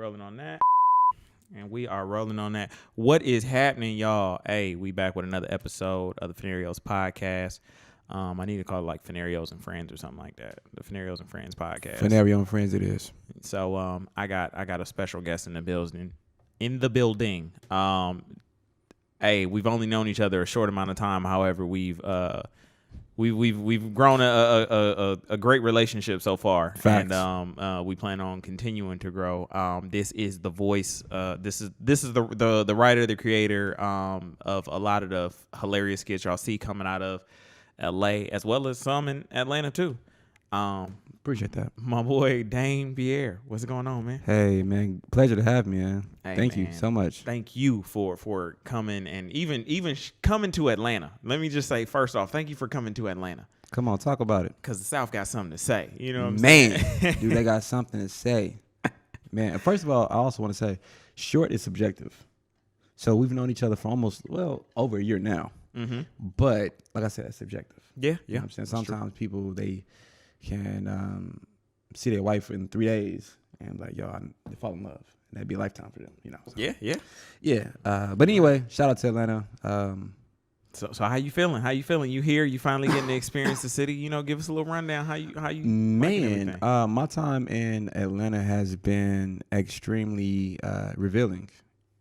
rolling on that. And we are rolling on that. What is happening, y'all? Hey, we back with another episode of the Fenarios podcast. I need to call it like Fenarios and Friends or something like that. The Fenarios and Friends podcast. Fenario and Friends it is. So I got a special guest in the building. Hey, we've only known each other a short amount of time. However, we've grown a great relationship so far. Facts. And we plan on continuing to grow. This is the voice. This is the writer, the creator of a lot of the hilarious skits y'all see coming out of LA, as well as some in Atlanta too. Appreciate that. My boy Dame Pierre, what's going on, man? Hey man, pleasure to have me, man. Hey, Thank man, you so much. Thank you for coming and even coming to Atlanta. Let me just say first off, thank you for coming to Atlanta. Come on, talk about it. Cause the South got something to say. You know what I'm saying? Man, dude, they got something to say. Man, first of all, I also want to say, short is subjective. So we've known each other for almost over a year now. Mm-hmm. But like I said, it's subjective. Yeah. You know what I'm saying? Sometimes people they can see their wife in 3 days and like, they fall in love. And that'd be a lifetime for them, you know. So, yeah. But anyway, shout out to Atlanta. So how you feeling? How you feeling? You here? You finally getting to experience the city? You know, give us a little rundown. How you? Man, my time in Atlanta has been extremely revealing.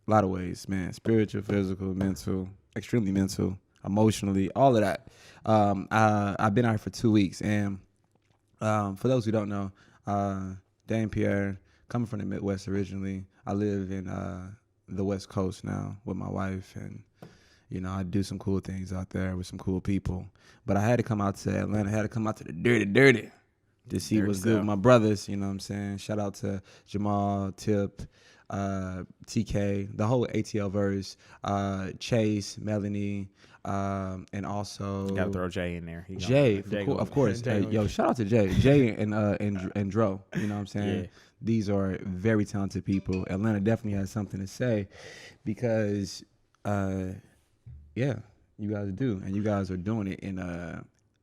A lot of ways, man. Spiritual, physical, mental, extremely mental, emotionally, all of that. I've been out here for 2 weeks, and for those who don't know, Dame Pierre, coming from the Midwest originally. I live in the West Coast now with my wife, and you know, I do some cool things out there with some cool people. But I had to come out to Atlanta. I had to come out to the dirty to see what's good with my brothers. You know what I'm saying? Shout out to Jamal, Tip, TK, the whole ATL verse, Chase, Melanie, and also gotta throw Jay in there. Jay, of course. Yo, shout out to Jay and Dro. You know what I'm saying? Yeah. These are very talented people. Atlanta definitely has something to say because, yeah, you guys do, and you guys are doing it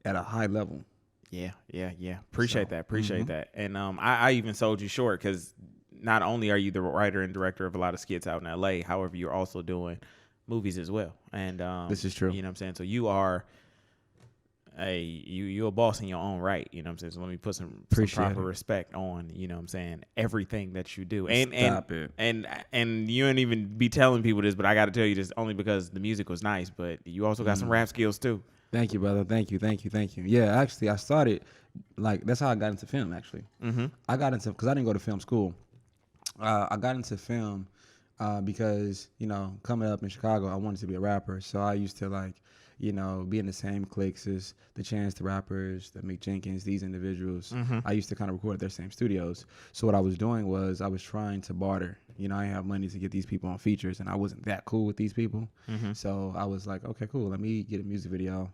at a high level. Yeah. Appreciate that. And I even sold you short because not only are you the writer and director of a lot of skits out in LA, however, you're also doing movies as well. And this is true. You know what I'm saying? So you are you're a boss in your own right. You know what I'm saying? So let me put some proper respect on, you know what I'm saying, everything that you do. And you don't even be telling people this, but I got to tell you this only because the music was nice, but you also got some rap skills too. Thank you, brother. Thank you. Yeah, actually, I started, that's how I got into film, actually. Mm-hmm. I got into, because I didn't go to film school. I got into film because, you know, coming up in Chicago, I wanted to be a rapper. So I used to, be in the same cliques as the Chance the Rappers, the Mick Jenkins, these individuals. Mm-hmm. I used to kind of record at their same studios. So what I was doing was I was trying to barter. You know, I didn't have money to get these people on features, and I wasn't that cool with these people. Mm-hmm. So I was like, okay, cool. Let me get a music video,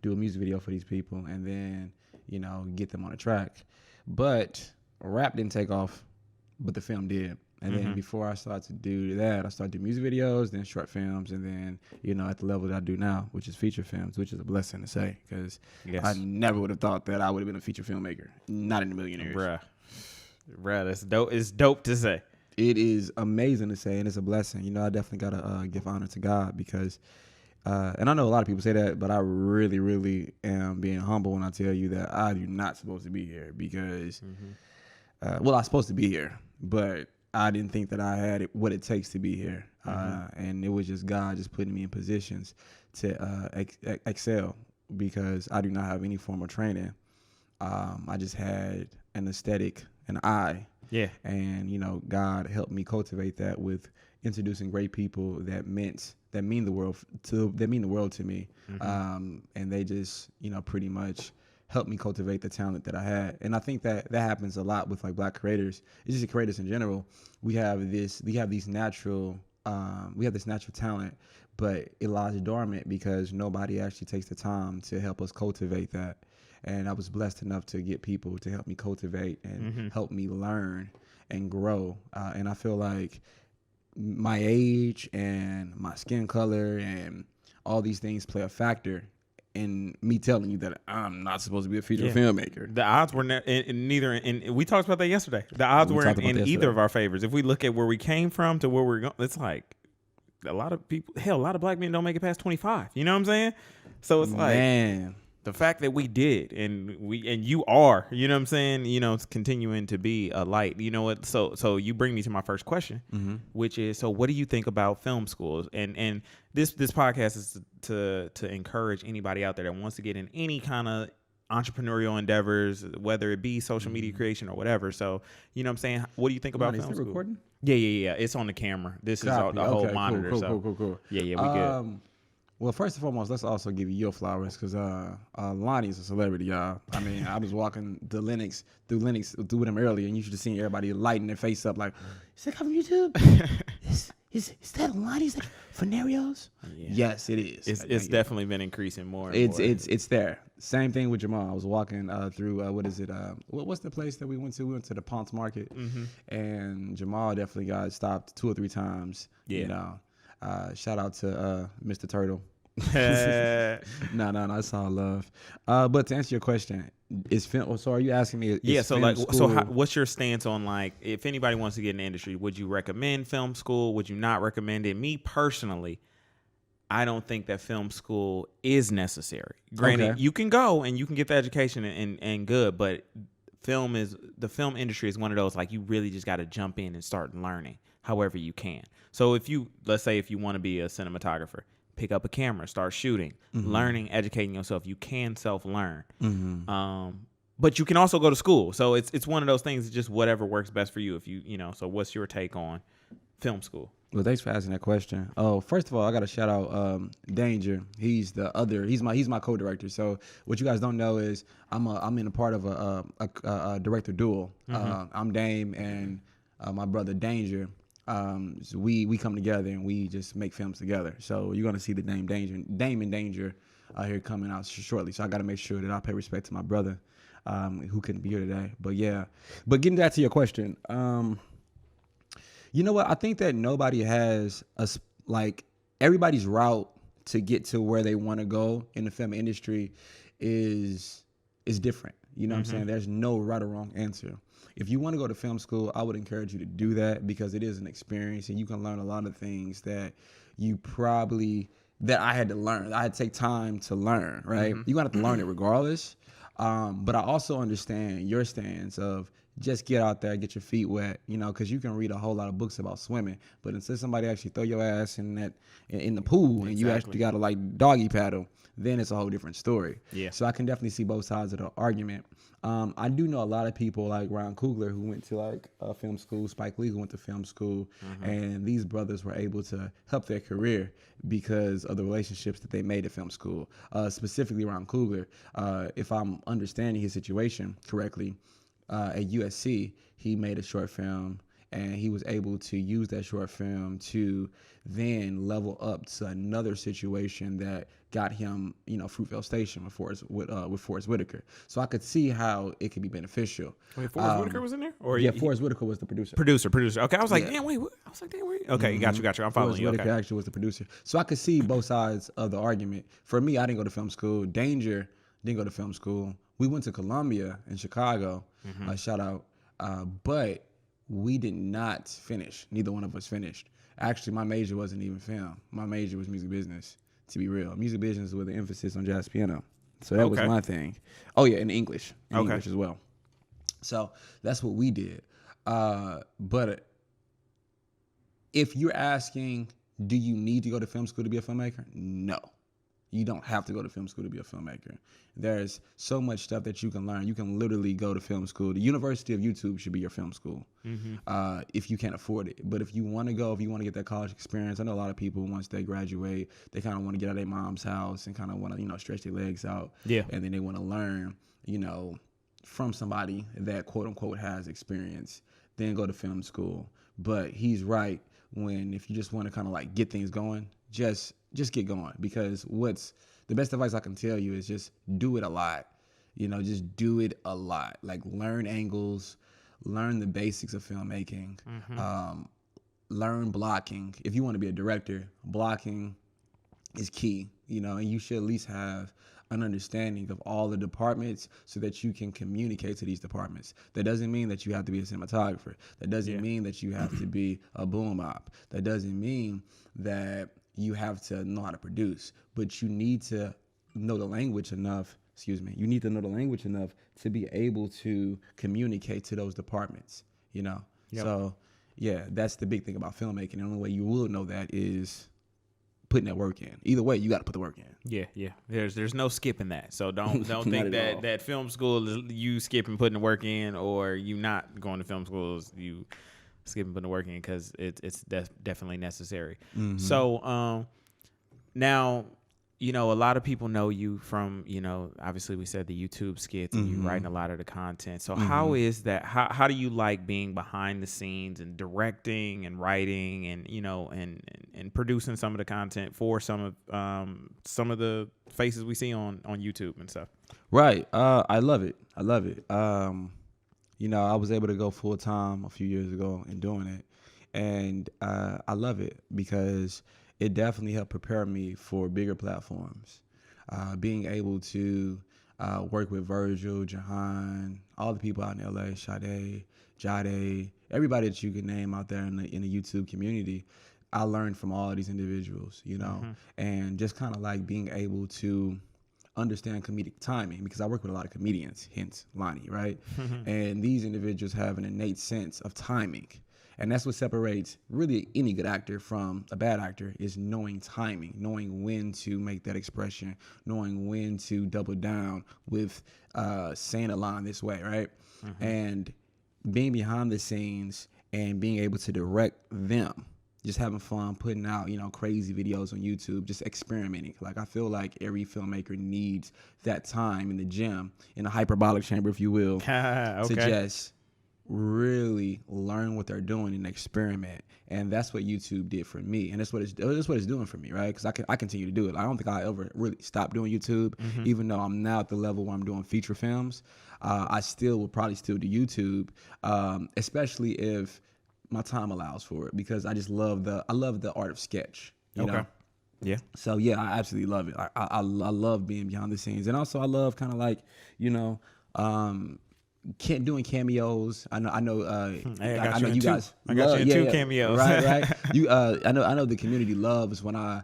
do a music video for these people, and then, you know, get them on a track. But rap didn't take off, but the film did. And then before I started to do that, I started doing music videos, then short films, and then, you know, at the level that I do now, which is feature films, which is a blessing to say, because I never would have thought that I would have been a feature filmmaker. Not in a million years. Bruh, that's dope. It's dope to say. It is amazing to say, and it's a blessing. You know, I definitely got to give honor to God because, and I know a lot of people say that, but I really, really am being humble when I tell you that I do not supposed to be here because, I'm supposed to be here, but I didn't think that I had what it takes to be here. And it was just God just putting me in positions to excel because I do not have any formal training. I just had an aesthetic, an eye. Yeah. And, you know, God helped me cultivate that with introducing great people that mean the world to me. And they just, you know, pretty much helped me cultivate the talent that I had. And I think that happens a lot with like black creators. It's just creators in general. We have this natural talent, but it lies dormant because nobody actually takes the time to help us cultivate that. And I was blessed enough to get people to help me cultivate and help me learn and grow. And I feel like my age and my skin color and all these things play a factor in me telling you that I'm not supposed to be a feature filmmaker. The odds were neither, and we talked about that yesterday. The odds weren't in either of our favors. If we look at where we came from to where we're going, it's like a lot of people, hell, a lot of black men don't make it past 25. You know what I'm saying? So it's like, man, the fact that we did, and you are, you know what I'm saying? You know, it's continuing to be a light. You know what? So you bring me to my first question, which is, so what do you think about film schools? And this podcast is to encourage anybody out there that wants to get in any kind of entrepreneurial endeavors, whether it be social media creation or whatever. So, you know what I'm saying? What do you think about film school? Recording? Yeah. It's on the camera. This is the whole monitor. Cool. Yeah, we good. Well, first and foremost, let's also give you your flowers because Lonnie's a celebrity, y'all. I mean, I was walking through Linux with him earlier, and you should have seen everybody lighting their face up like, is that coming from YouTube? Is that Lonnie's like Fenarios? Yeah. Yes, it is. It's definitely been increasing more. It's there. Same thing with Jamal. I was walking through what is it? What's the place that we went to? We went to the Ponce Market, and Jamal definitely got stopped 2 or 3 times. Yeah. You know. Shout out to Mr. Turtle. No, it's all love. But to answer your question, is film? So are you asking me? What's your stance on, like, if anybody wants to get in the industry, would you recommend film school? Would you not recommend it? Me personally, I don't think that film school is necessary. Granted, you can go and you can get the education and good, but the film industry is one of those, like, you really just got to jump in and start learning however you can. So let's say if you want to be a cinematographer, pick up a camera, start shooting, learning, educating yourself. You can self-learn. But you can also go to school. So it's one of those things, just whatever works best for you. So what's your take on film school? Well, thanks for asking that question. Oh, first of all, I got to shout out Danger. He's my co-director. So what you guys don't know is I'm in a part of a director duel. I'm Dame and my brother Danger. So we come together and we just make films together. So you're gonna see the name Dame and Danger here coming out shortly. So I got to make sure that I pay respect to my brother who couldn't be here today. But yeah, but getting back to your question, you know what? I think that nobody has everybody's route to get to where they want to go in the film industry is different. You know what I'm saying? There's no right or wrong answer. If you want to go to film school, I would encourage you to do that because it is an experience and you can learn a lot of things that I had to learn. I had to take time to learn, right? You're going to have to learn it regardless. But I also understand your stance of just get out there, get your feet wet, because you can read a whole lot of books about swimming, but until somebody actually throw your ass in the pool and you actually got to like doggy paddle, then it's a whole different story. Yeah. So I can definitely see both sides of the argument. I do know a lot of people like Ron Coogler who went to film school, Spike Lee who went to film school, and these brothers were able to help their career because of the relationships that they made at film school. Specifically Ron Coogler, if I'm understanding his situation correctly, at USC, he made a short film and he was able to use that short film to then level up to another situation that got him, Fruitvale Station with Forrest Whitaker. So I could see how it could be beneficial. Wait, Forrest Whitaker was in there? Forrest Whitaker was the producer. Producer. Okay, I was like, damn, wait. I was like, damn, wait. Okay, got you. I'm following Forrest you. Whitaker actually was the producer. So I could see both sides of the argument. For me, I didn't go to film school. Danger didn't go to film school. We went to Columbia in Chicago. Shout out. But we did not finish. Neither one of us finished. Actually, my major wasn't even film. My major was music business, to be real. Music business with an emphasis on jazz piano. So that was my thing. Oh, yeah, and English. English as well. So that's what we did. But if you're asking, do you need to go to film school to be a filmmaker? No. You don't have to go to film school to be a filmmaker. There's so much stuff that you can learn. You can literally go to film school. The University of YouTube should be your film school if you can't afford it. But if you want to get that college experience, I know a lot of people, once they graduate, they kind of want to get out of their mom's house and kind of want to, stretch their legs out. Yeah. And then they want to learn, from somebody that, quote unquote, has experience, then go to film school. But he's right if you just want to kind of get things going, just get going, because what's the best advice I can tell you is just do it a lot. Just do it a lot. Learn angles, learn the basics of filmmaking, learn blocking. If you want to be a director, blocking is key, and you should at least have an understanding of all the departments so that you can communicate to these departments. That doesn't mean that you have to be a cinematographer. That doesn't mean that you have to be a boom op. That doesn't mean that you have to know how to produce. But you need to know the language enough. You need to know the language enough to be able to communicate to those departments, you know? Yep. So, yeah, that's the big thing about filmmaking. The only way you will know that is putting that work in. Either way, you got to put the work in. Yeah. There's no skipping that. So don't think that film school is you skipping putting the work in, or you not going to film schools, you skipping putting the work in, because it's definitely necessary. Mm-hmm. So now, you know, a lot of people know you from, you know, obviously we said the YouTube skits, and you writing a lot of the content. So how is that? How do you like being behind the scenes and directing and writing and, you know, and producing some of the content for some of the faces we see on YouTube and stuff? Right. I love it. You know, I was able to go full time a few years ago in doing it, and I love it because it definitely helped prepare me for bigger platforms. Being able to work with Virgil, Jahan, all the people out in LA, Sade, Jade, everybody that you can name out there in the YouTube community, I learned from all of these individuals, you know, and just kind of like being able to understand comedic timing, because I work with a lot of comedians, hence Lonnie, right? And these individuals have an innate sense of timing. And that's what separates really any good actor from a bad actor, is knowing timing, knowing when to make that expression, knowing when to double down with saying a line this way, right? And being behind the scenes and being able to direct them, just having fun, putting out, you know, crazy videos on YouTube, just experimenting. Like, I feel like every filmmaker needs that time in the gym, in a hyperbolic chamber, if you will, to just really learn what they're doing and experiment. And that's what YouTube did for me, and that's what it's doing for me, right? Because I continue to do it. I don't think I ever really stop doing YouTube, even though I'm now at the level where I'm doing feature films. I will probably still do YouTube, especially if my time allows for it, because I just love the art of sketch. You know? Yeah. So yeah, I absolutely love it. I love being behind the scenes, and also I love kind of like, you know, doing cameos. I know. I know you guys. I got you in two cameos. Right. I know the community loves when I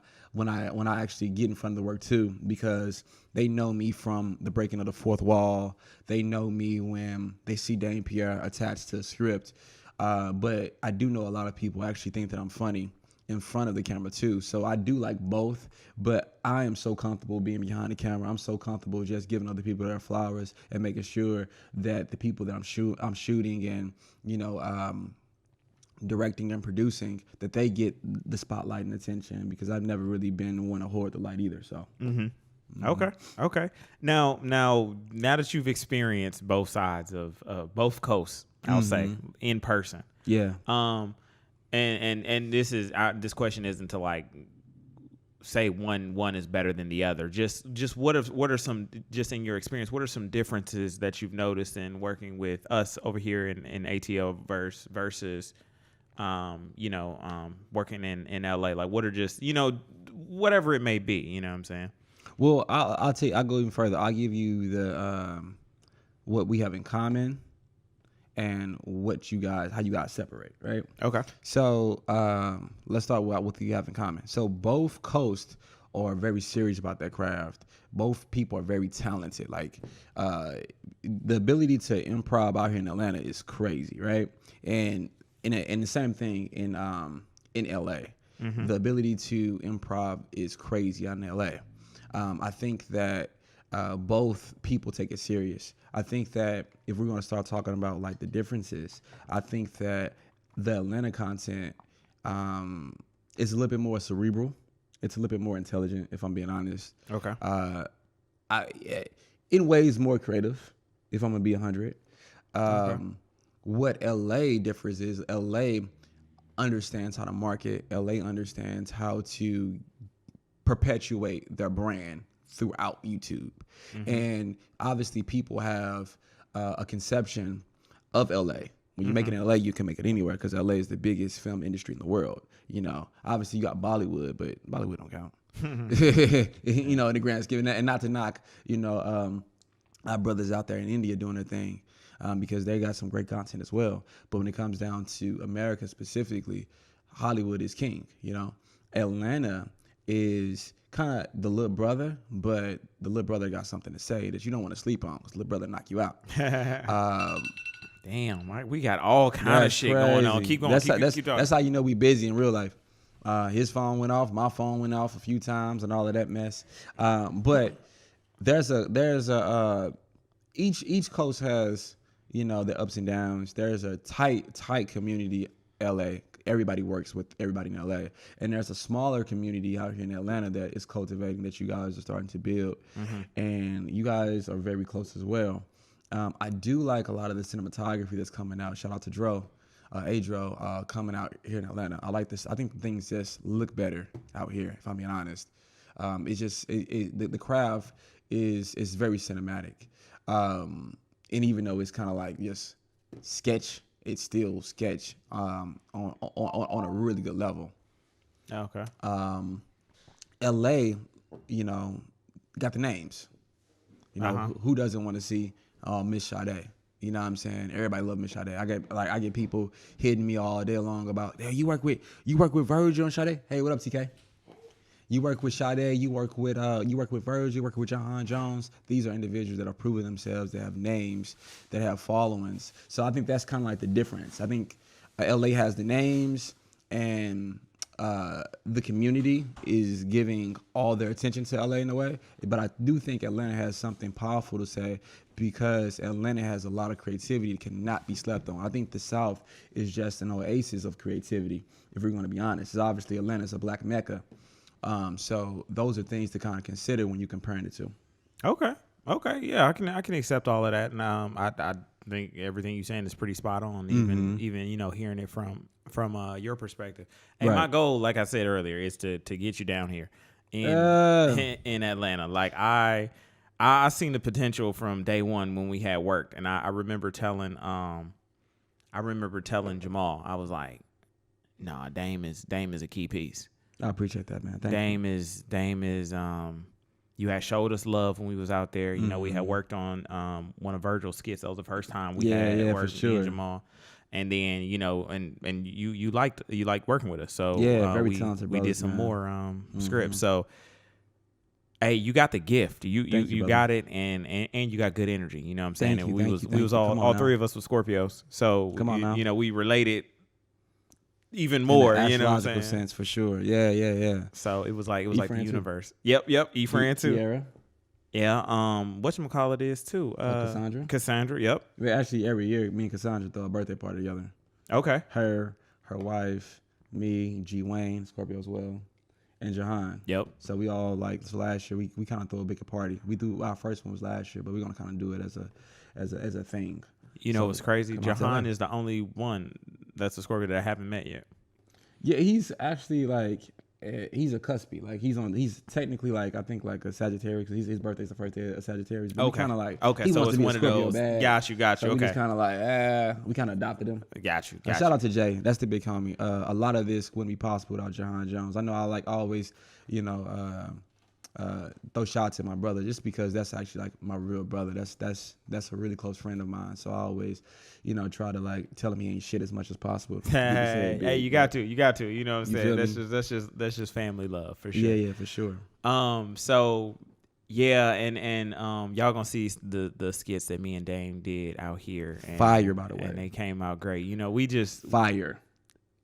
actually get in front of the work too, because they know me from the breaking of the fourth wall. They know me when they see Dame Pierre attached to a script. But I do know a lot of people actually think that I'm funny in front of the camera too. So I do like both, but I am so comfortable being behind the camera. I'm so comfortable just giving other people their flowers and making sure that the people that I'm shooting and, you know, directing and producing, that they get the spotlight and attention, because I've never really been one to hoard the light either. So. Okay. Now that you've experienced both sides of both coasts, I'll say, in person. Yeah. And this question isn't to like say one is better than the other. Just what are some, just in your experience, what are some differences that you've noticed in working with us over here in ATO versus working in LA? Like, what are just, you know, whatever it may be, you know what I'm saying? Well, I'll go even further. I'll give you the what we have in common and how you guys separate, right? Okay. So let's start with what you have in common. So both coasts are very serious about their craft. Both people are very talented. Like the ability to improv out here in Atlanta is crazy, right? And the same thing in LA. The ability to improv is crazy out in LA. I think that both people take it serious. I think that if we're going to start talking about like the differences, I think that the Atlanta content is a little bit more cerebral. It's a little bit more intelligent, if I'm being honest. Okay. In ways more creative, if I'm going to be 100. What LA differs is LA understands how to market. LA understands how to perpetuate their brand throughout YouTube. And obviously people have a conception of LA. When you make it in LA, you can make it anywhere, because LA is the biggest film industry in the world. You know, obviously you got Bollywood, but Bollywood don't count. You know, in the grand scheme, and not to knock, you know, our brothers out there in India doing their thing, because they got some great content as well. But when it comes down to America specifically, Hollywood is king. You know, Atlanta is kind of the little brother, but the little brother got something to say that you don't want to sleep on, because the little brother knock you out. Damn, Mike, we got all kind of shit going on. Keep going. Keep talking. That's how you know we busy in real life. His phone went off, my phone went off a few times, and all of that mess. But there's each coast has, you know, the ups and downs. There's a tight community, LA. Everybody works with everybody in LA. And there's a smaller community out here in Atlanta that is cultivating, that you guys are starting to build. And you guys are very close as well. I do like a lot of the cinematography that's coming out. Shout out to Adro, coming out here in Atlanta. I like this. I think things just look better out here, if I'm being honest. It's just, the craft is very cinematic. And even though it's kind of like just sketch, it's still sketch on a really good level. Okay. LA, you know, got the names. You know, who doesn't want to see Miss Sade? You know what I'm saying? Everybody love Miss Sade. I get people hitting me all day long about, hey, you work with Virgil and Sade? Hey, what up, TK? You work with Sade, you work with Virgil, you work with John Jones. These are individuals that are proving themselves, that have names, that have followings. So I think that's kind of like the difference. I think LA has the names, and the community is giving all their attention to LA in a way. But I do think Atlanta has something powerful to say, because Atlanta has a lot of creativity that cannot be slept on. I think the South is just an oasis of creativity, if we're going to be honest. It's obviously Atlanta's a black mecca. So those are things to kind of consider when you're comparing the two. Okay. Yeah, I can accept all of that. And I think everything you're saying is pretty spot on. Even you know, hearing it from your perspective. And my goal, like I said earlier, is to get you down here in Atlanta. Like I seen the potential from day one when we had worked, and I remember telling Jamal, I was like, nah, Dame is a key piece. I appreciate that, man. Dame is you had showed us love when we was out there. You know, we had worked on one of Virgil's skits. That was the first time we had worked with me and Jamal. And then, you know, and you liked working with us. So very talented brothers, we did some more scripts. So hey, you got the gift. You got it, and you got good energy. You know what I'm saying? And we was all three of us were Scorpios. So you know, we related even more, you know what I'm saying? Sense, for sure. Yeah. So it was like the universe. Too. Yep. E-Fran too. Pierre. Yeah. Whatchamacallit is too. Cassandra. Yep. Actually, every year, me and Cassandra throw a birthday party together. Okay. Her wife, me, G Wayne, Scorpio as well, and Jahan. Yep. So we all so last year we kind of throw a bigger party. We do our first one was last year, but we're gonna kind of do it as a thing. You know what's crazy? Jahan is the only one that's a Scorpio that I haven't met yet. Yeah, he's actually like, he's a cuspy. Like he's technically like, I think like a Sagittarius, because his birthday's the first day of Sagittarius. But okay. Kind of like, okay, so it's one of those. Bad. Got you. So okay. We just kind of like, we kind of adopted him. Got you. Shout out to Jay. That's the big homie. A lot of this wouldn't be possible without Jahan Jones. I know I like always, you know, throw shots at my brother, just because that's actually like my real brother. That's a really close friend of mine. So I always, you know, try to like tell him he ain't shit as much as possible. Hey, you got to. You know what I'm saying? That's just family love for sure. Yeah, for sure. So yeah, and y'all gonna see the skits that me and Dame did out here. And, fire, by the way. And they came out great. You know, we just fire.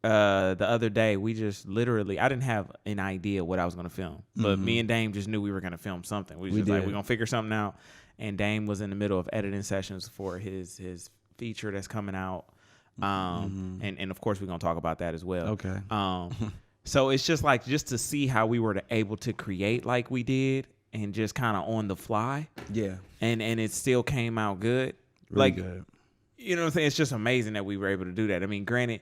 The other day, we just literally, I didn't have an idea what I was going to film, but me and Dame just knew we were going to film something. We just like, we're going to figure something out. And Dame was in the middle of editing sessions for his feature that's coming out. And of course, we're going to talk about that as well. Okay. So it's just like, just to see how we were able to create like we did and just kind of on the fly. Yeah. And it still came out good. Really good. You know what I'm saying? It's just amazing that we were able to do that. I mean, granted,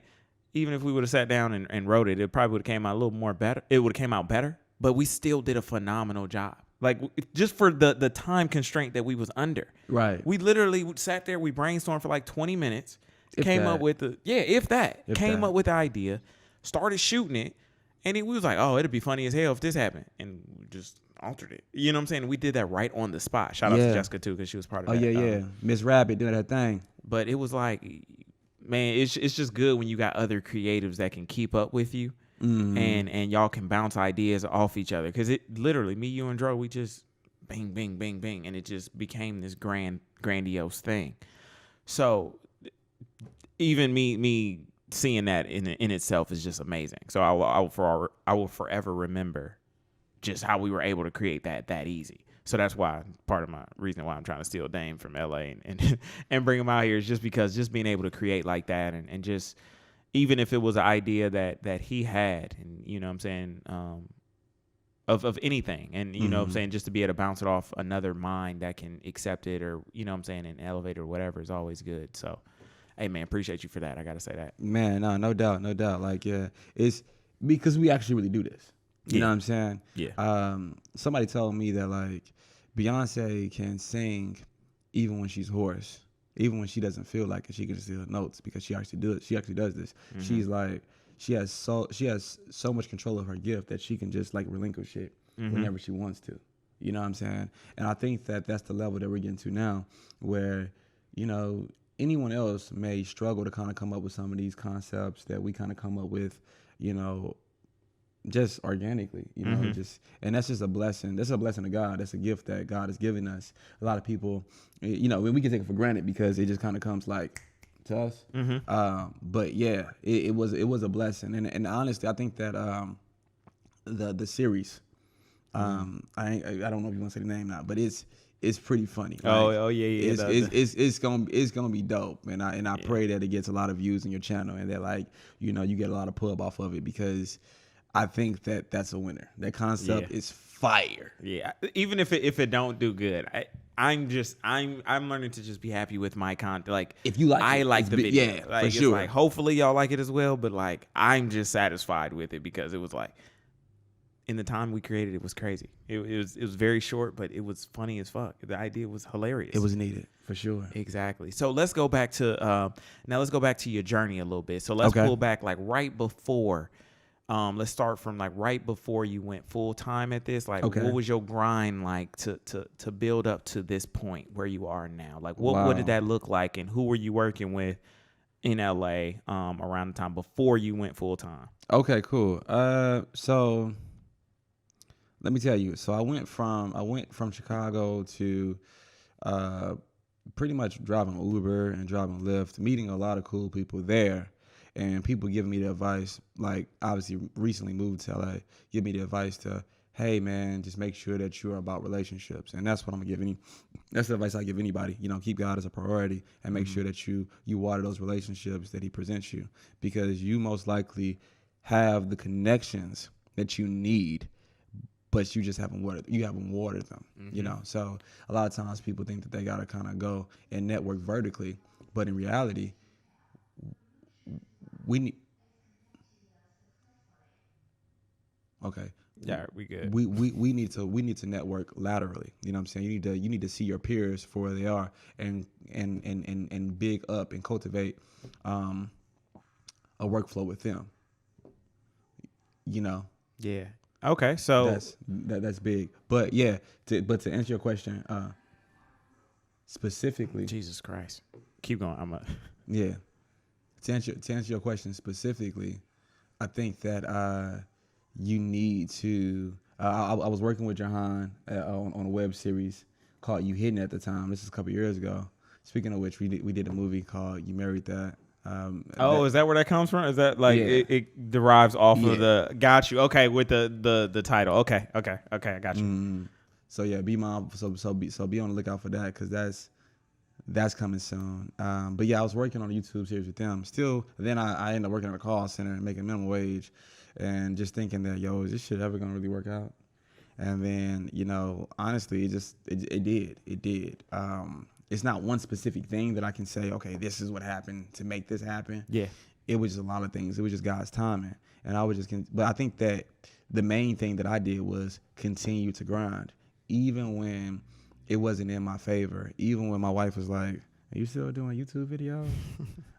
even if we would have sat down and wrote it, it probably would have came out a little more better. It would have came out better, but we still did a phenomenal job. Like, just for the time constraint that we was under. Right. We literally sat there, we brainstormed for like 20 minutes, up with up with the idea, started shooting it, And we was like, oh, it'd be funny as hell if this happened. And we just altered it. You know what I'm saying? We did that right on the spot. Shout out to Jessica, too, because she was part of that. Yeah. Miss Rabbit doing that thing. But it was like, man, it's just good when you got other creatives that can keep up with you. Mm-hmm. And y'all can bounce ideas off each other. Because it literally, me, you, and Dro, we just bing, bing, bing, bing. And it just became this grandiose thing. So even me seeing that in itself is just amazing. So I will forever remember just how we were able to create that easy. So that's why part of my reason why I'm trying to steal Dame from LA and bring him out here is just because just being able to create like that and just even if it was an idea that he had and you know what I'm saying of anything and you know what I'm saying just to be able to bounce it off another mind that can accept it or you know what I'm saying and elevate it or whatever is always good. So hey man, appreciate you for that. I gotta say that. Man, no doubt. Like, yeah, it's because we actually really do this. You know what I'm saying? Yeah. Somebody told me that like Beyonce can sing even when she's hoarse, even when she doesn't feel like it. She can steal notes because she actually does. She actually does this. Mm-hmm. She's like, she has so much control of her gift that she can just like relinquish it whenever she wants to. You know what I'm saying? And I think that that's the level that we're getting to now, where you know. Anyone else may struggle to kind of come up with some of these concepts that we kind of come up with, you know, just organically, you know, and that's just a blessing. That's a blessing of God. That's a gift that God has given us. A lot of people, you know, we can take it for granted because it just kind of comes like to us. But yeah, it was a blessing. And honestly, I think that the series, I don't know if you want to say the name now, but it's pretty funny. Like, yeah. It's gonna be dope, and I pray that it gets a lot of views in your channel, and that like you know you get a lot of pub off of it because I think that that's a winner. That concept is fire. Yeah, even if it don't do good, I'm learning to just be happy with my content. Like if you like, I like the video. Yeah, like, for sure. Like hopefully y'all like it as well, but like I'm just satisfied with it because it was like. In the time we created, it was crazy. It was very short, but it was funny as fuck. The idea was hilarious. It was needed for sure. Exactly. So let's go back to let's go back to your journey a little bit. So let's pull back like right before. Let's start from like right before you went full time at this. Like, what was your grind like to build up to this point where you are now? Like, what did that look like, and who were you working with in LA around the time before you went full time? Okay, cool. So. Let me tell you. So I went from Chicago to pretty much driving Uber and driving Lyft, meeting a lot of cool people there, and people giving me the advice. Like obviously, recently moved to LA, give me the advice to, hey man, just make sure that you're about relationships, and that's what I'm giving you. That's the advice I give anybody. You know, keep God as a priority and make sure that you water those relationships that He presents you, because you most likely have the connections that you need. But you just haven't watered them, you know? So a lot of times people think that they got to kind of go and network vertically. But in reality, we need... Okay. Yeah, we good. We need to network laterally. You know what I'm saying? You need to see your peers for where they are and big up and cultivate a workflow with them. You know? Yeah. Okay, so that's big, but yeah. To answer your question, specifically, Jesus Christ, keep going. Yeah. To answer your question specifically, I think that you need to. I was working with Jahan on a web series called "You Hidden" at the time. This is a couple years ago. Speaking of which, we did a movie called "You Married That." Is that where that comes from? Is that like it derives off of the? Got you. Okay, with the title. Okay, I got you. So yeah, be mindful. So be on the lookout for that because that's coming soon. But yeah, I was working on a YouTube series with them. Still, then I ended up working at a call center and making minimum wage, and just thinking that is this shit ever gonna really work out? And then honestly, it did. It's not one specific thing that I can say, okay, this is what happened to make this happen. Yeah. It was just a lot of things. It was just God's timing. And but I think that the main thing that I did was continue to grind. Even when it wasn't in my favor. Even when my wife was like, Are you still doing YouTube videos?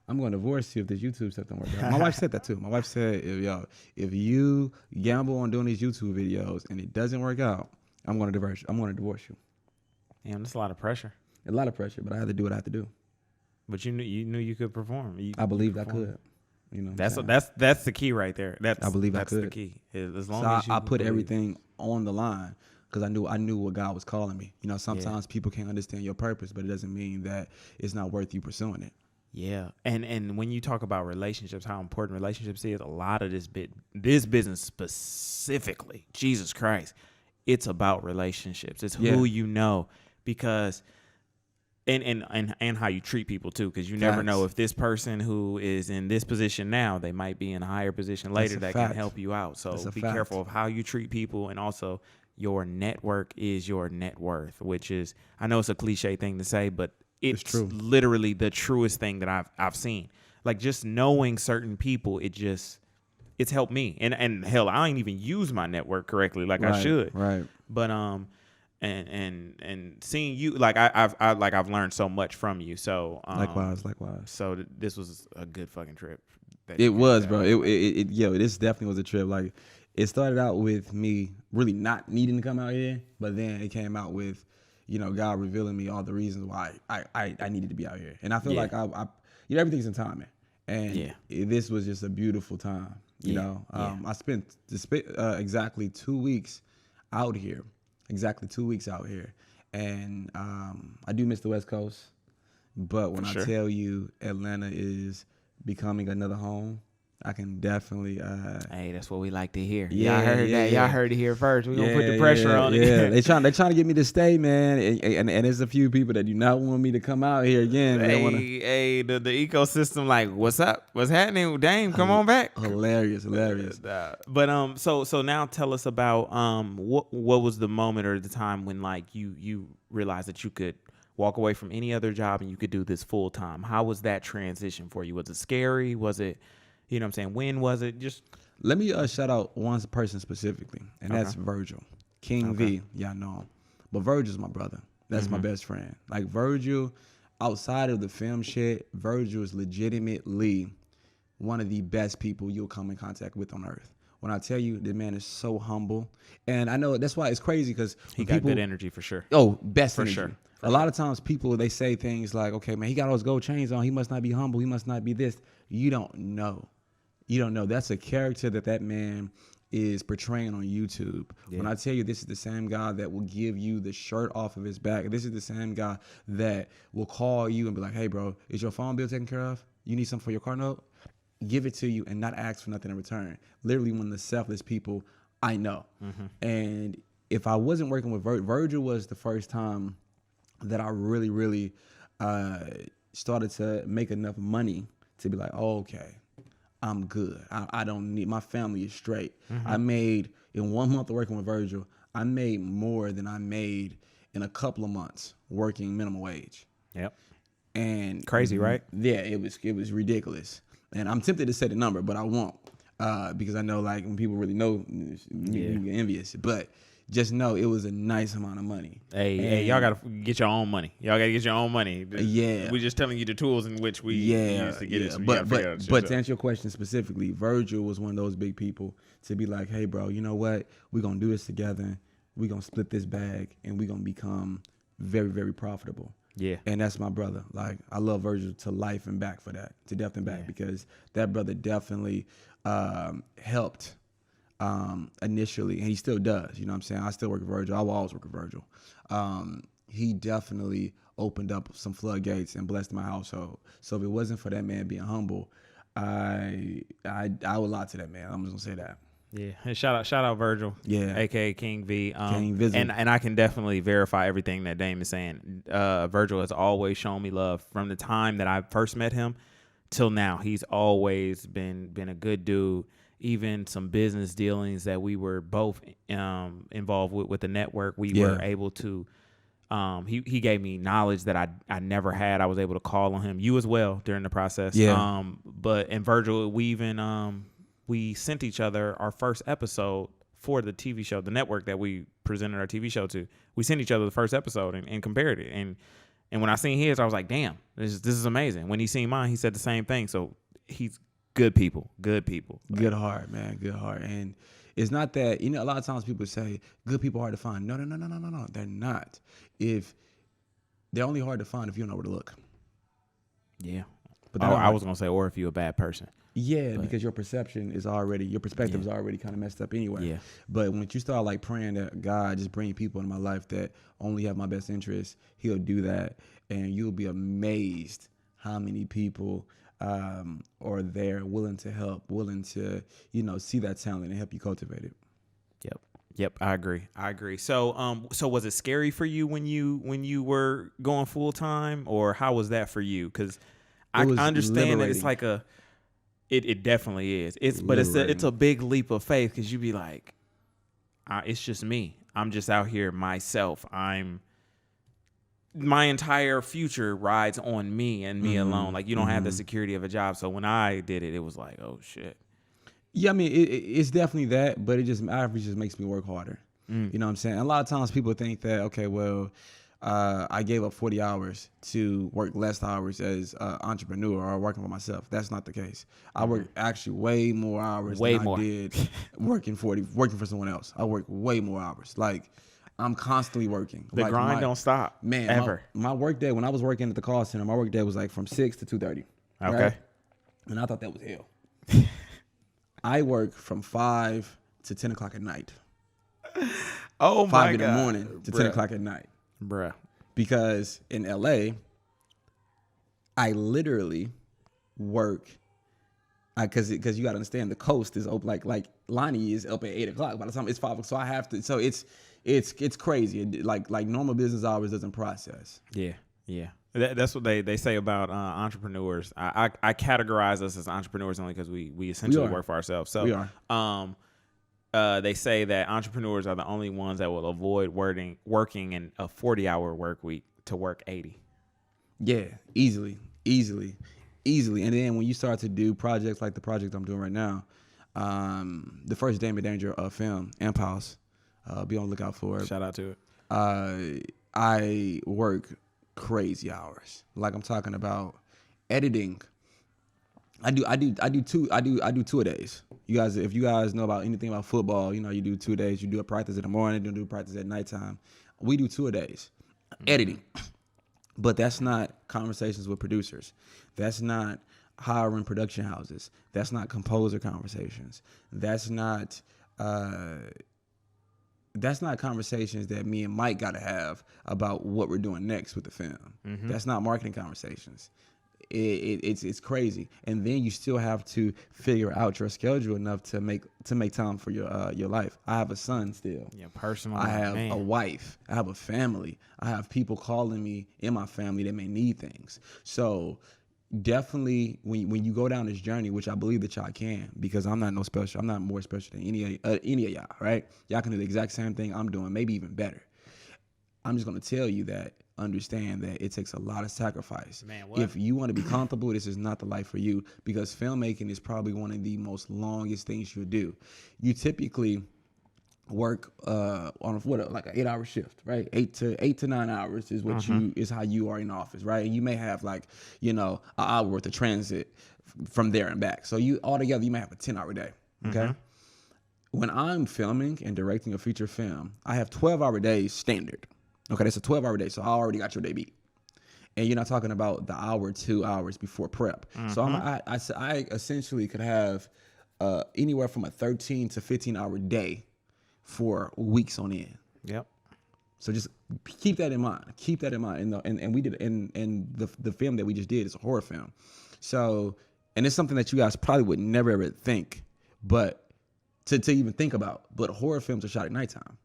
I'm going to divorce you if this YouTube stuff don't work out. My wife said that too. My wife said, if you gamble on doing these YouTube videos and it doesn't work out, I'm going to divorce you. I'm going to divorce you. Damn, that's a lot of pressure. A lot of pressure, but I had to do what I had to do. But you knew you could perform. I believed I could. You know, that's the key right there. I believe that's the key. As long as I put everything on the line. Because I knew what God was calling me. You know, sometimes people can't understand your purpose, but it doesn't mean that it's not worth you pursuing it. Yeah, and when you talk about relationships, how important relationships is, a lot of this business specifically, Jesus Christ, it's about relationships. It's who you know, because and how you treat people too, because you never know if this person who is in this position now, they might be in a higher position later that can help you out. So be careful of how you treat people, and also your network is your net worth, which is, I know it's a cliche thing to say, but it's true. Literally the truest thing that I've seen. Like, just knowing certain people, it's helped me. And hell, I ain't even use my network correctly like I should. Right. But and seeing you, like I've learned so much from you. So likewise. So this was a good fucking trip. It was, bro. This definitely was a trip. Like, it started out with me really not needing to come out here, but then it came out with, you know, God revealing me all the reasons why I needed to be out here. And I feel like I everything's in timing. And this was just a beautiful time. You know, I spent exactly 2 weeks out here. And I do miss the West Coast. But when I tell you Atlanta is becoming another home, I can definitely. Hey, that's what we like to hear. Y'all heard that. Y'all heard it here first. We're gonna put the pressure on it. Yeah, they trying to get me to stay, man. And there's a few people that do not want me to come out here again. Hey, the ecosystem, like, what's up? What's happening? Dame, come on back. Hilarious. But so now tell us about what was the moment or the time when, like, you realized that you could walk away from any other job and you could do this full time. How was that transition for you? Was it scary? Was it? You know what I'm saying? When was it? Just let me shout out one person specifically, and that's Virgil. King V, y'all know him. But Virgil's my brother. That's my best friend. Like, Virgil, outside of the film shit, Virgil is legitimately one of the best people you'll come in contact with on earth. When I tell you, the man is so humble. And I know that's why it's crazy, because he got good energy for sure. Oh, best for energy. Sure. A lot of times people, they say things like, okay, man, he got all those gold chains on. He must not be humble. He must not be this. You don't know. That's a character that man is portraying on YouTube. Yeah. When I tell you, this is the same guy that will give you the shirt off of his back. This is the same guy that will call you and be like, hey, bro, is your phone bill taken care of? You need something for your car note? Give it to you and not ask for nothing in return. Literally one of the selfless people I know. And if I wasn't working with Virgil was the first time that I really, really started to make enough money to be like, oh, okay, I'm good. I don't need, my family is straight. I made, in 1 month of working with Virgil, I made more than I made in a couple of months working minimum wage. Yep. And crazy, right? Yeah, it was ridiculous. And I'm tempted to say the number, but I won't, because I know, like, when people really know, you get envious. But just know it was a nice amount of money. Hey, y'all gotta get your own money. Yeah, we're just telling you the tools in which we use to get it. So but to answer your question specifically, Virgil was one of those big people to be like, hey, bro, you know what? We're gonna do this together. We're gonna split this bag, and we're gonna become very, very profitable. Yeah. And that's my brother. Like, I love Virgil to life and back for that, to death and back, because that brother definitely helped initially, and he still does. You know what I'm saying? I still work with Virgil. I will always work with Virgil. He definitely opened up some floodgates and blessed my household. So if it wasn't for that man being humble, I would lie to that man. I'm just gonna say that. Yeah, and shout out Virgil, aka King V. King Visit. And I can definitely verify everything that Dame is saying. Virgil has always shown me love from the time that I first met him till now. He's always been a good dude. Even some business dealings that we were both involved with the network, we were able to. He gave me knowledge that I never had. I was able to call on him. You as well during the process. Yeah. And Virgil, we sent each other our first episode for the TV show, the network that we presented our TV show to. We sent each other the first episode and compared it. And when I seen his, I was like, damn, this is amazing. When he seen mine, he said the same thing. So he's good people. Like, good heart, man. Good heart. And it's not that, a lot of times people say good people are hard to find. No. They're not. If they're only hard to find if you don't know where to look. Yeah. But I was going to say, or if you're a bad person. Yeah, because your perception is already, your perspective is already kind of messed up anyway. Yeah. But when you start like praying that God just bring people in my life that only have my best interest, he'll do that. And you'll be amazed how many people are there willing to help, willing to, see that talent and help you cultivate it. Yep, I agree. So was it scary for you when you were going full time, or how was that for you? Because I understand that it's like it definitely is. But it's a big leap of faith, because you be like, it's just me. I'm just out here myself. My entire future rides on me and me alone. Like, you don't have the security of a job. So when I did it, it was like, oh shit. Yeah, I mean, it's definitely that, but it just makes me work harder. You know what I'm saying? A lot of times people think that, okay, well, I gave up 40 hours to work less hours as an entrepreneur or working for myself. That's not the case. I work actually way more hours than I did working for someone else. I work way more hours. Like, I'm constantly working. The grind don't stop, man. Ever. My work day, when I was working at the call center, my work day was like from 6 to 2:30. Okay. Right? And I thought that was hell. I work from 5 to 10 o'clock at night. Oh my God. 5 in the morning to 10 o'clock at night. Bruh. Because in LA, I literally work, because you got to understand, the coast is open, like Lonnie is up at 8 o'clock by the time it's 5. So I have to, so it's crazy. Like normal business hours doesn't process. Yeah. That's what they say about entrepreneurs. I categorize us as entrepreneurs only because we essentially work for ourselves. So we are. They say that entrepreneurs are the only ones that will avoid working in a 40-hour work week to work 80. Yeah, easily. And then when you start to do projects like the project I'm doing right now, the first Damn It Danger film, Amp House, be on the lookout for it. Shout out to it. I work crazy hours. Like, I'm talking about editing. I do 2 a days. If you guys know about anything about football, you do 2 days. You do a practice in the morning, you do a practice at nighttime. We do 2 a days. Editing. But that's not conversations with producers. That's not hiring production houses. That's not composer conversations. That's not conversations that me and Mike got to have about what we're doing next with the film. That's not marketing conversations. It's crazy. And then you still have to figure out your schedule enough to make time for your life. I have a son still. Yeah, personal. I have a wife. I have a family. I have people calling me in my family that may need things. So definitely, when you go down this journey, which I believe that y'all can, because I'm not special. I'm not more special than any of y'all, right? Y'all can do the exact same thing I'm doing, maybe even better. I'm just gonna tell you that, understand that it takes a lot of sacrifice. Man, what? If you want to be comfortable, this is not the life for you, because filmmaking is probably one of the most longest things you'll do. You typically work on like an 8-hour shift, right? 8 to 9 hours is what is how you are in the office, right? And you may have like, an hour worth of transit from there and back. So you altogether, you may have a 10-hour day. Okay. When I'm filming and directing a feature film, I have 12-hour days standard. Okay, that's a 12-hour day, so I already got your day beat. And you're not talking about the hour, 2 hours before prep. So I essentially could have anywhere from a 13 to 15-hour day for weeks on end. Yep. So just keep that in mind. And we did, and the film that we just did is a horror film. So, and it's something that you guys probably would never ever think, but to even think about. But horror films are shot at nighttime.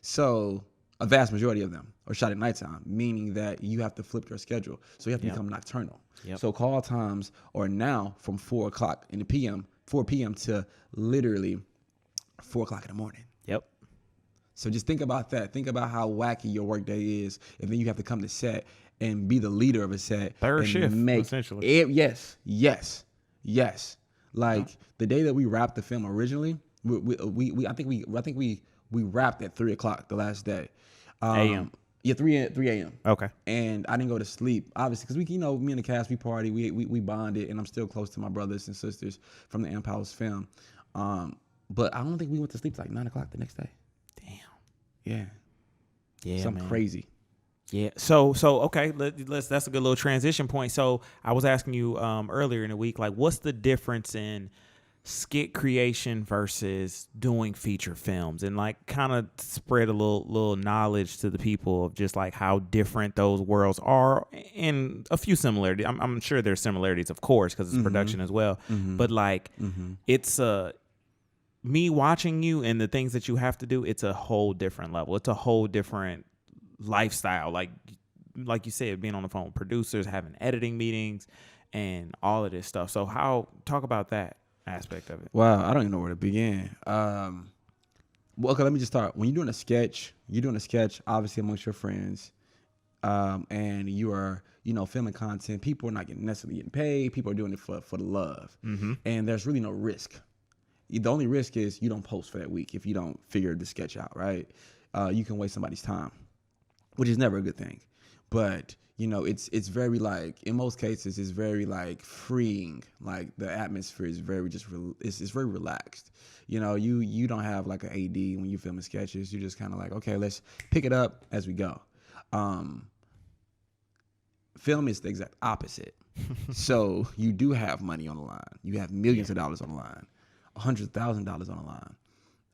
So a vast majority of them are shot at nighttime, meaning that you have to flip your schedule. So you have to become nocturnal. Yep. So call times are now from 4 p.m. to literally 4 o'clock in the morning. Yep. So just think about that. Think about how wacky your workday is, and then you have to come to set and be the leader of a set. Third shift, essentially. Yes. Like the day that we wrapped the film originally, I think we wrapped at 3 o'clock the last day. A.M. Yeah, 3 a.m. Okay. And I didn't go to sleep, obviously, because me and the cast, we party, we bonded, and I'm still close to my brothers and sisters from the Amp House film. But I don't think we went to sleep till like 9 o'clock the next day. Damn. Yeah. Yeah, Something crazy. Yeah. So okay, let's that's a good little transition point. So I was asking you earlier in the week, like, what's the difference in skit creation versus doing feature films, and like kind of spread a little knowledge to the people of just like how different those worlds are, and a few similarities. I'm sure there's similarities, of course, because it's production as well. But like, it's me watching you and the things that you have to do. It's a whole different level. It's a whole different lifestyle. Like you said, being on the phone with producers, having editing meetings, and all of this stuff. So talk about that aspect of it. Wow, I don't even know where to begin. Well, okay, let me just start. When you're doing a sketch, obviously amongst your friends, and you are, filming content. People are not necessarily getting paid. People are doing it for the love, and there's really no risk. The only risk is you don't post for that week if you don't figure the sketch out, right? You can waste somebody's time, which is never a good thing. But it's very, like, in most cases, it's very, like, freeing. Like, the atmosphere is very it's very relaxed. You don't have like an AD when you're filming sketches. You're just kind of like, okay, let's pick it up as we go. Film is the exact opposite. So you do have money on the line. You have millions of dollars on the line, $100,000 on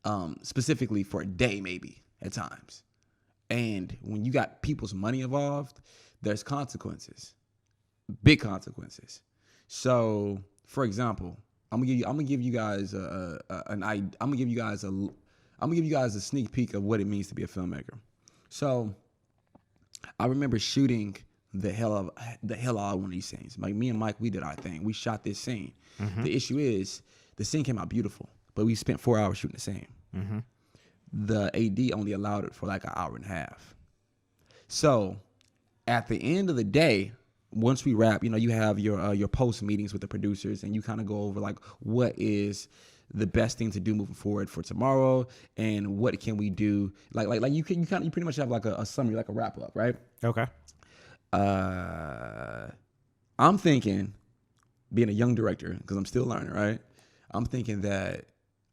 the line, specifically for a day, maybe at times. And when you got people's money involved, there's consequences, big consequences. So, for example, I'm gonna give you guys a sneak peek of what it means to be a filmmaker. So, I remember shooting the hell out of one of these scenes. Like, me and Mike, we did our thing. We shot this scene. The issue is the scene came out beautiful, but we spent 4 hours shooting the scene. The AD only allowed it for like an hour and a half. So at the end of the day, once we wrap, you have your post meetings with the producers, and you kind of go over like what is the best thing to do moving forward for tomorrow, and what can we do. Like you pretty much have like a summary, like a wrap up, right? Okay. I'm thinking, being a young director, because I'm still learning, right? I'm thinking that,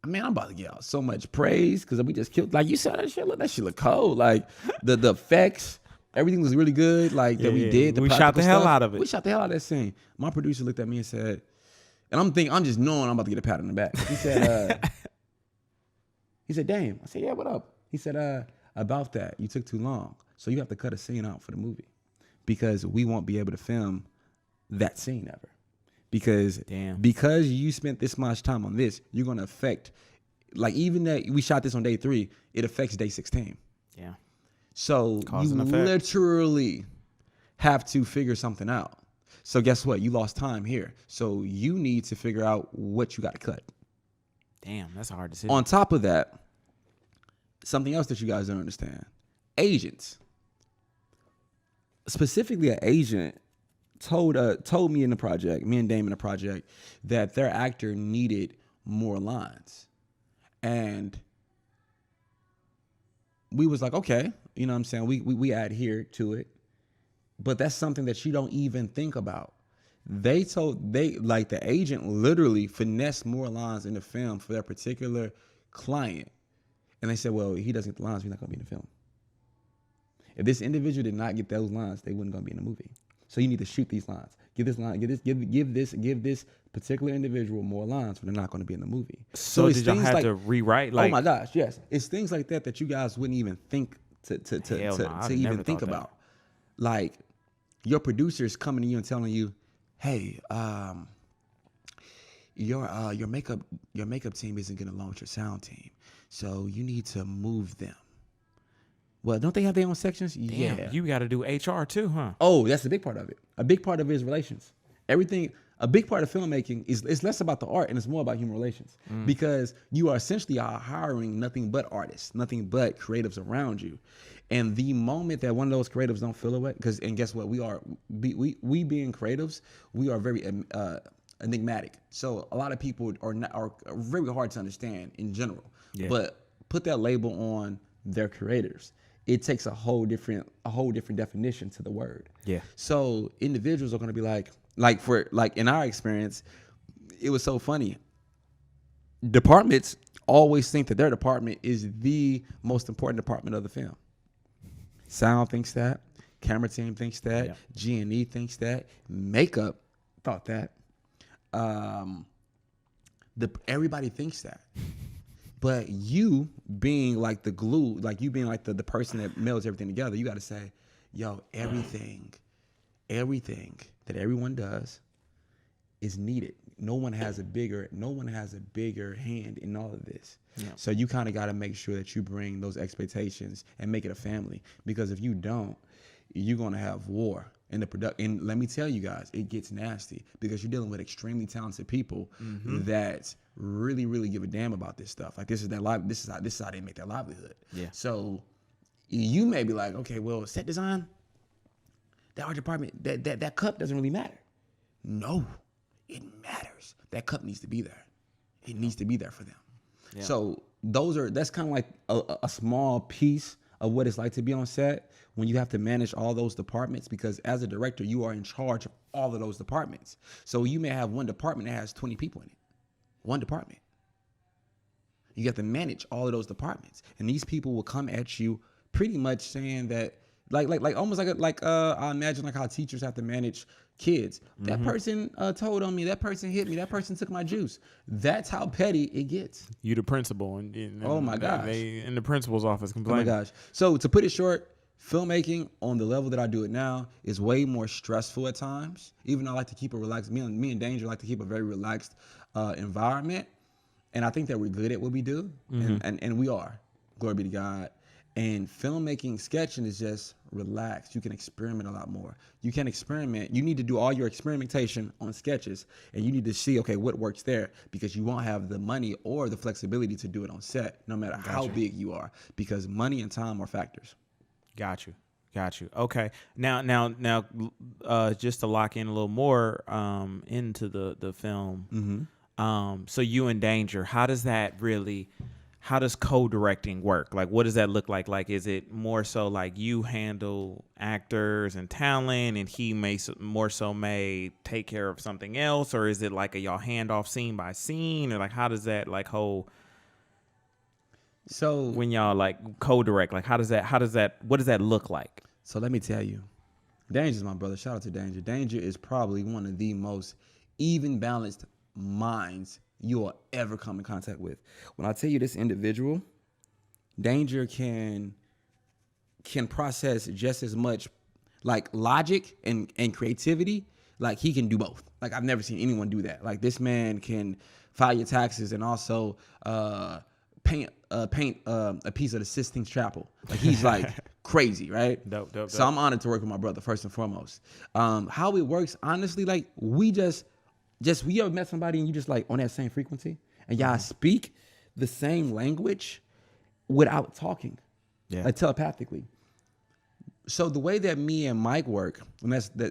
man, I'm about to get out so much praise because we just killed. Like, you saw that shit. Look, that shit look cold. Like, the effects, everything was really good. Like, that we did. We shot the hell out of it. We shot the hell out of that scene. My producer looked at me and said, and I'm just knowing I'm about to get a pat on the back. He said, "Damn." I said, "Yeah, what up?" He said, "About that, you took too long. So you have to cut a scene out for the movie because we won't be able to film that scene ever." Because you spent this much time on this, you're going to affect, like, even that we shot this on day 3, it affects day 16. Yeah. So you literally have to figure something out. So guess what? You lost time here. So you need to figure out what you got to cut. Damn, that's a hard decision. On top of that, something else that you guys don't understand. Agents. Specifically an agent told me in the project, me and Dame in the project, that their actor needed more lines. And we was like, okay, you know what I'm saying? We adhere to it. But that's something that you don't even think about. The agent literally finessed more lines in the film for their particular client. And they said, well, he doesn't get the lines, he's not gonna be in the film. If this individual did not get those lines, they wouldn't gonna be in the movie. So you need to shoot these lines. Give this particular individual more lines, or they're not going to be in the movie. So did y'all have to rewrite? Like, oh my gosh, yes. It's things like that you guys wouldn't even think to even think about. Like, your producer is coming to you and telling you, hey, your makeup team isn't getting along with your sound team, so you need to move them. Well, don't they have their own sections? Damn, yeah. You got to do HR too, huh? Oh, that's a big part of it. A big part of it is relations. A big part of filmmaking is less about the art and it's more about human relations. Because you are essentially hiring nothing but artists, nothing but creatives around you. And the moment that one of those creatives don't feel away, and guess what? We being creatives, we are very enigmatic. So a lot of people are very hard to understand in general. Yeah. But put that label on their creators. it takes a whole different definition to the word. Yeah. So individuals are going to be like in our experience, it was so funny. Departments always think that their department is the most important department of the film. Sound thinks that. Camera team thinks that. Yeah. G&E thinks that. Makeup thought that. Everybody thinks that. But you being like the glue, like you being like the person that melds everything together, you got to say, yo, everything that everyone does is needed. No one has a bigger hand in all of this. Yeah. So you kind of got to make sure that you bring those expectations and make it a family. Because if you don't, you're going to have war in the product. And let me tell you guys, it gets nasty because you're dealing with extremely talented people that really, really give a damn about this stuff. Like this is how they make their livelihood. Yeah. So you may be like, okay, well, set design, that art department, that cup doesn't really matter. No, it matters. That cup needs to be there. It needs to be there for them. Yeah. So that's kind of like a small piece of what it's like to be on set when you have to manage all those departments, because as a director, you are in charge of all of those departments. So you may have one department that has 20 people in it. One department. You have to manage all of those departments. And these people will come at you pretty much saying that, like almost like I imagine like how teachers have to manage kids. That person told on me, that person hit me, that person took my juice. That's how petty it gets. You the principal. And oh my gosh. They in the principal's office complaining. Oh my gosh. So to put it short, filmmaking on the level that I do it now is way more stressful at times. Even though I like to keep it relaxed. Me and Danger like to keep a very relaxed environment. And I think that we're good at what we do. And we are. Glory be to God. And filmmaking, sketching is just relaxed. You can experiment a lot more. You can experiment. You need to do all your experimentation on sketches, and you need to see, okay, what works there, because you won't have the money or the flexibility to do it on set, no matter how big you are, because money and time are factors. Got you. Okay. Now, just to lock in a little more into the film. So you and Danger, how does co-directing work? Like, what does that look like? Like, is it more so like you handle actors and talent and he may take care of something else? Or is it like y'all hand off scene by scene? Or like, how does that so when y'all like co-direct, like what does that look like? So let me tell you, Danger's my brother. Shout out to Danger. Danger is probably one of the most even balanced minds you will ever come in contact with. When I tell you this individual, Danger can process just as much like logic and creativity. Like he can do both. Like I've never seen anyone do that. Like this man can file your taxes and also paint a piece of the Sistine Chapel. Like he's like crazy, right? Dope. So I'm honored to work with my brother first and foremost. How it works, honestly, like we ever met somebody and you just like on that same frequency and y'all speak the same language without talking, like telepathically. So the way that me and Mike work,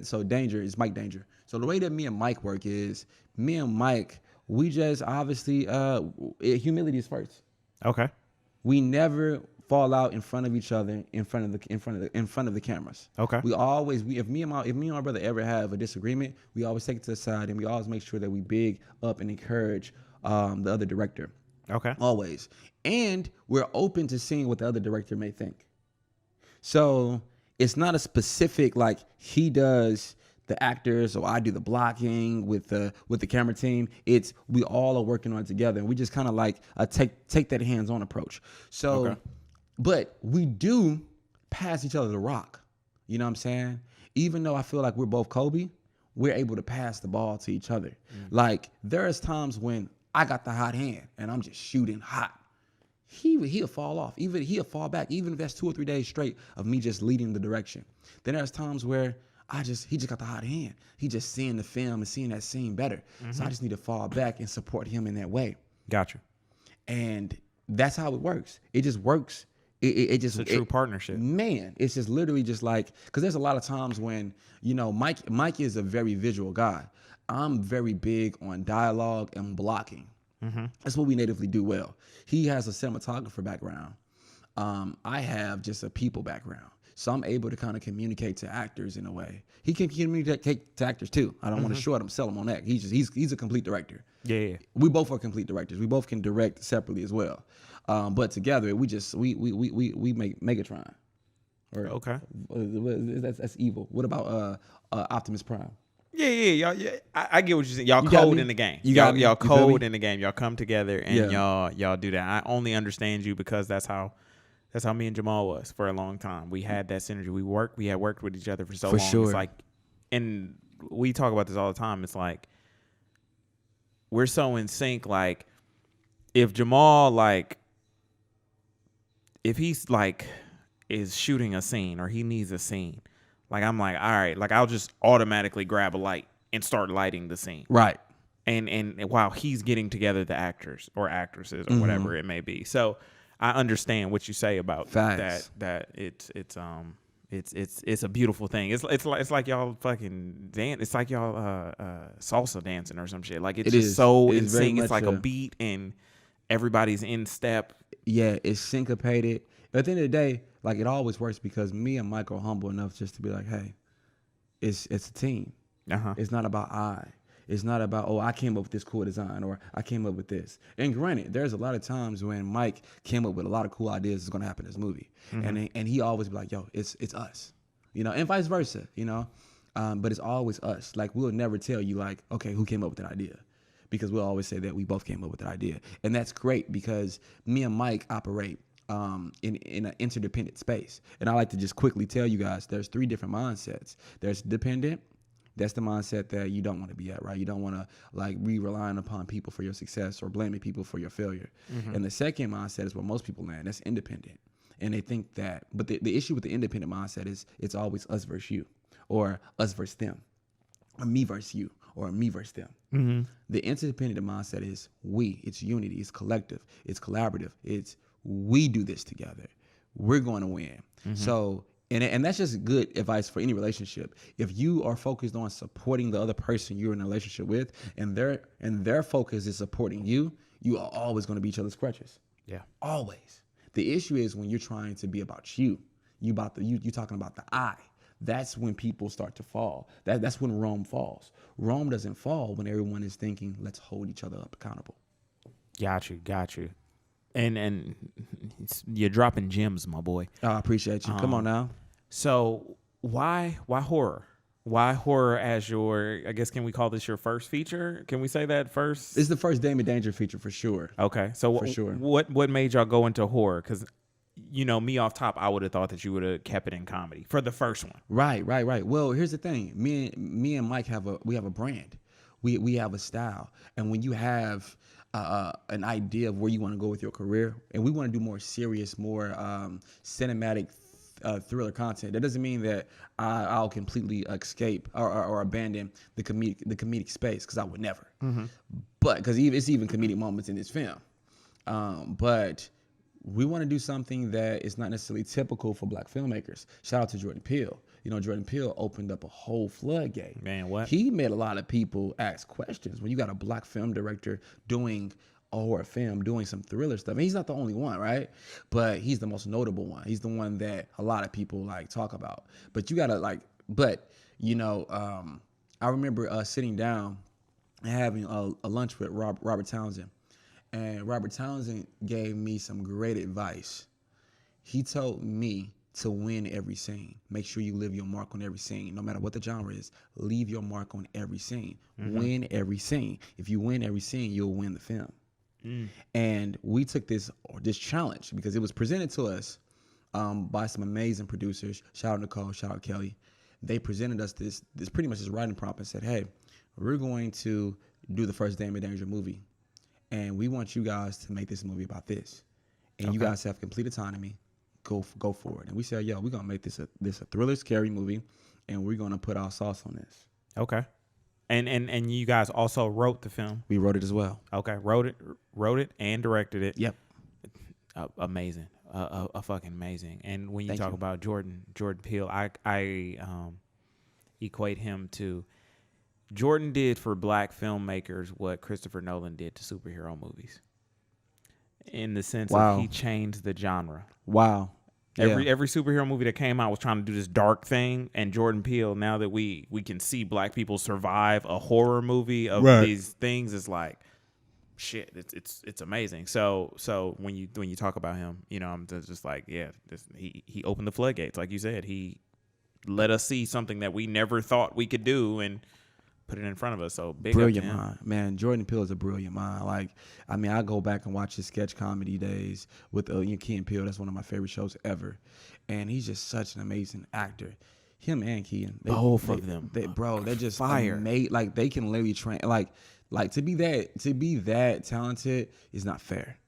so Danger is Mike Danger. So the way that me and Mike work is me and Mike, we just obviously humility is first. Okay. We never fall out in front of each other in front of the cameras. Okay. If me and my brother ever have a disagreement, we always take it to the side and we always make sure that we big up and encourage the other director. Okay. Always. And we're open to seeing what the other director may think. So it's not a specific like he does the actors or I do the blocking with the camera team. It's we all are working on it together and we just kind of like take that hands-on approach. So okay. But we do pass each other the rock. You know what I'm saying? Even though I feel like we're both Kobe, we're able to pass the ball to each other. Like there's times when I got the hot hand and I'm just shooting hot. He'll fall off. He'll fall back, even if that's 2 or 3 days straight of me just leading the direction. Then there's times where he just got the hot hand. He just seeing the film and seeing that scene better. So I just need to fall back and support him in that way. Gotcha. And that's how it works. It just works. It's a true partnership. Man, it's just literally just like, because there's a lot of times when, Mike is a very visual guy. I'm very big on dialogue and blocking. That's what we natively do well. He has a cinematographer background. I have just a people background. So I'm able to kind of communicate to actors in a way. He can communicate to actors too. I don't want to short him, sell him on that. He's a complete director. Yeah. We both are complete directors. We both can direct separately as well. But together we make Megatron. Or, okay. That's evil. What about Optimus Prime? Yeah. I get what you're saying. Y'all code in the game. Y'all code in the game. Y'all come together and y'all do that. I only understand you because that's how me and Jamal was for a long time. We had that synergy. We had worked with each other for so long. Sure. It's like, and we talk about this all the time. It's like we're so in sync. Like if Jamal, like if he's like is shooting a scene or he needs a scene, like I'm like, all right, like I'll just automatically grab a light and start lighting the scene. Right. And while he's getting together the actors or actresses or whatever it may be. So I understand what you say about Facts. that it's a beautiful thing. It's like y'all fucking dance. It's like y'all salsa dancing or some shit. Like it's just so in sync. It's like a beat and everybody's in step. Yeah, it's syncopated. But at the end of the day, like it always works because me and Mike are humble enough just to be like, hey, it's a team. It's not about I. It's not about, I came up with this cool design or I came up with this. And granted, there's a lot of times when Mike came up with a lot of cool ideas that's going to happen in this movie. And he always be like, yo, it's us, and vice versa, but it's always us. Like we'll never tell you like, okay, who came up with that idea? Because we'll always say that we both came up with that idea. And that's great because me and Mike operate in an interdependent space. And I like to just quickly tell you guys, there's 3 different mindsets. There's dependent. That's the mindset that you don't want to be at, right? You don't want to like be relying upon people for your success or blaming people for your failure. And the second mindset is where most people land. That's independent. And they think that, but the issue with the independent mindset is it's always us versus you or us versus them or me versus you or me versus them. The interdependent mindset is it's unity, it's collective, it's collaborative, it's we do this together. We're going to win. So, and that's just good advice for any relationship. If you are focused on supporting the other person you're in a relationship with, and their focus is supporting you, you are always going to be each other's crutches. Yeah, always. The issue is when you're trying to be about you talking about the I. That's when people start to fall. That's when Rome falls. Rome doesn't fall when everyone is thinking, let's hold each other up accountable. Got you. And you're dropping gems, my boy. Oh, I appreciate you. Come on now. So why horror? Why horror as your, I guess, can we call this your first feature? Can we say that first? It's the first Damon Danger feature for sure. Okay. So for sure. What made y'all go into horror? Because, me off top, I would have thought that you would have kept it in comedy for the first one. Right. Well, here's the thing. Me and Mike have a brand. We have a style. And when you have an idea of where you want to go with your career, and we want to do more serious, more cinematic thriller content. That doesn't mean that I'll completely escape or abandon the comedic space, because I would never. But because it's even comedic moments in this film. But we want to do something that is not necessarily typical for Black filmmakers. Shout out to Jordan Peele. Jordan Peele opened up a whole floodgate. Man, what? He made a lot of people ask questions. When you got a Black film director doing a horror film, doing some thriller stuff, and he's not the only one, right? But he's the most notable one. He's the one that a lot of people talk about. But you gotta I remember sitting down and having a lunch with Robert Townsend. And Robert Townsend gave me some great advice. He told me to win every scene. Make sure you leave your mark on every scene. No matter what the genre is, leave your mark on every scene. Win every scene. If you win every scene, you'll win the film. And we took this challenge because it was presented to us by some amazing producers. Shout out Nicole, shout out Kelly. They presented us this pretty much this writing prompt and said, hey, we're going to do the first Damon Danger movie. And we want you guys to make this movie about this. And you guys have complete autonomy. Go for it. And we said, yo, we're going to make this a thriller, scary movie, and we're going to put our sauce on this. Okay. And you guys also wrote the film? We wrote it as well. Okay. Wrote it and directed it. Yep. Amazing. Fucking amazing. And when you talk about Jordan Peele, I equate him to, Jordan did for Black filmmakers what Christopher Nolan did to superhero movies. in the sense of he changed the genre. Wow. Every superhero movie that came out was trying to do this dark thing, and Jordan Peele, now that we can see black people survive a horror movie of these things, is like, shit, it's amazing. So when you talk about him, you know, I'm just like, yeah, he opened the floodgates, like you said. He let us see something that we never thought we could do, and put it in front of us. So brilliant mind, man. Jordan Peele is a brilliant mind. Like, I mean, I go back and watch his sketch comedy days with Key and Peele. That's one of my favorite shows ever, and he's just such an amazing actor. Him and Kean, both of them, they're just fire. Like, they can literally train. Like to be that talented is not fair.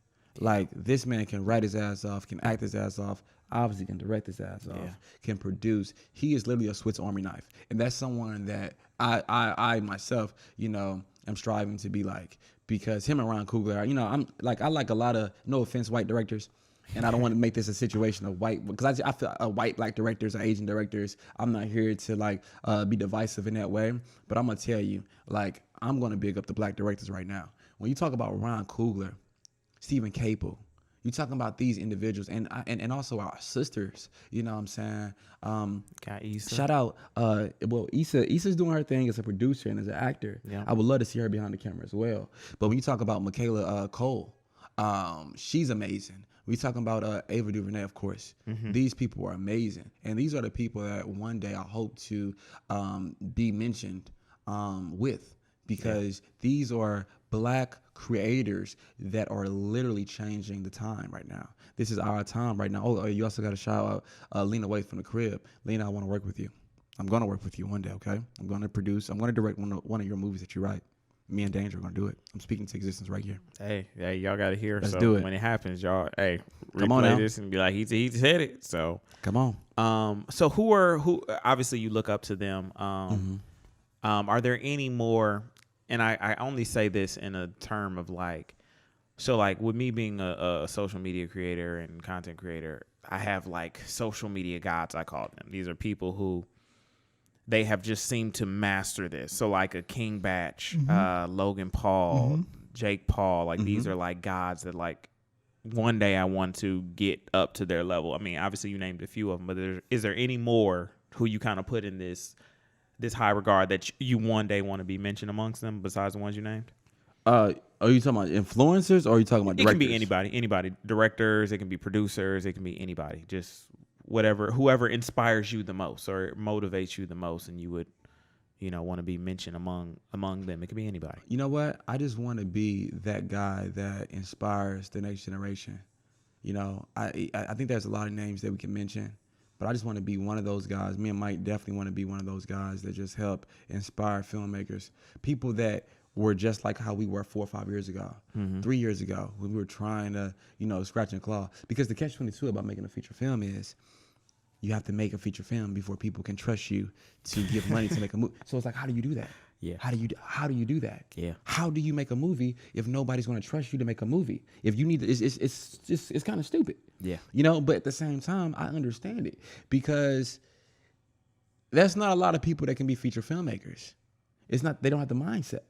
Like, this man can write his ass off, can act his ass off, obviously can direct his ass off, can produce. He is literally a Swiss Army knife, and that's someone that I myself, you know, am striving to be like, because him and Ryan Coogler, you know, I like a lot of, no offense, white directors, and I don't want to make this a situation of white, because I feel white black directors or Asian directors. I'm not here to like be divisive in that way, but I'm gonna tell you, like, I'm gonna big up the black directors right now. When you talk about Ryan Coogler, Stephen Caple, you talking about these individuals, and also our sisters, you know what I'm saying? Got Issa. Shout out, Issa's doing her thing as a producer and as an actor. Yeah. I would love to see her behind the camera as well. But when you talk about Michaela Cole, she's amazing. We talking about Ava DuVernay, of course. Mm-hmm. These people are amazing, and these are the people that one day I hope to be mentioned with, because these are black creators that are literally changing the time right now. This is our time right now. Oh, you also got to shout out Lena Waithe from the crib. Lena, I want to work with you. I'm going to work with you one day, okay? I'm going to produce. I'm going to direct one of your movies that you write. Me and Danger are going to do it. I'm speaking to existence right here. Hey, y'all got to hear. Let's do it. When it happens, y'all, replay this and be like, he's headed. So come on. So who obviously you look up to them. Are there any more? And I only say this in a term of like, so like with me being a social media creator and content creator, I have like social media gods, I call them. These are people who they have just seemed to master this. So like a King Batch, Logan Paul, Jake Paul, like these are like gods that like one day I want to get up to their level. I mean, obviously you named a few of them, but is there any more who you kind of put in this high regard that you one day want to be mentioned amongst them besides the ones you named? Are you talking about influencers, or are you talking about directors? It can be anybody. Directors, it can be producers, it can be anybody. Just whoever inspires you the most or motivates you the most, and you would, you know, want to be mentioned among them. It could be anybody. You know what? I just want to be that guy that inspires the next generation. You know, I think there's a lot of names that we can mention, but I just want to be one of those guys. Me and Mike definitely want to be one of those guys that just help inspire filmmakers. People that were just like how we were 4 or 5 years ago, 3 years ago, when we were trying to, you know, scratch and claw. Because the catch-22 about making a feature film is you have to make a feature film before people can trust you to give money to make a movie. So it's like, how do you do that? Yeah. How do you do that? Yeah. How do you make a movie if nobody's going to trust you to make a movie? If you need to, it's kind of stupid. Yeah. You know, but at the same time, I understand it, because there's not a lot of people that can be feature filmmakers. They don't have the mindset.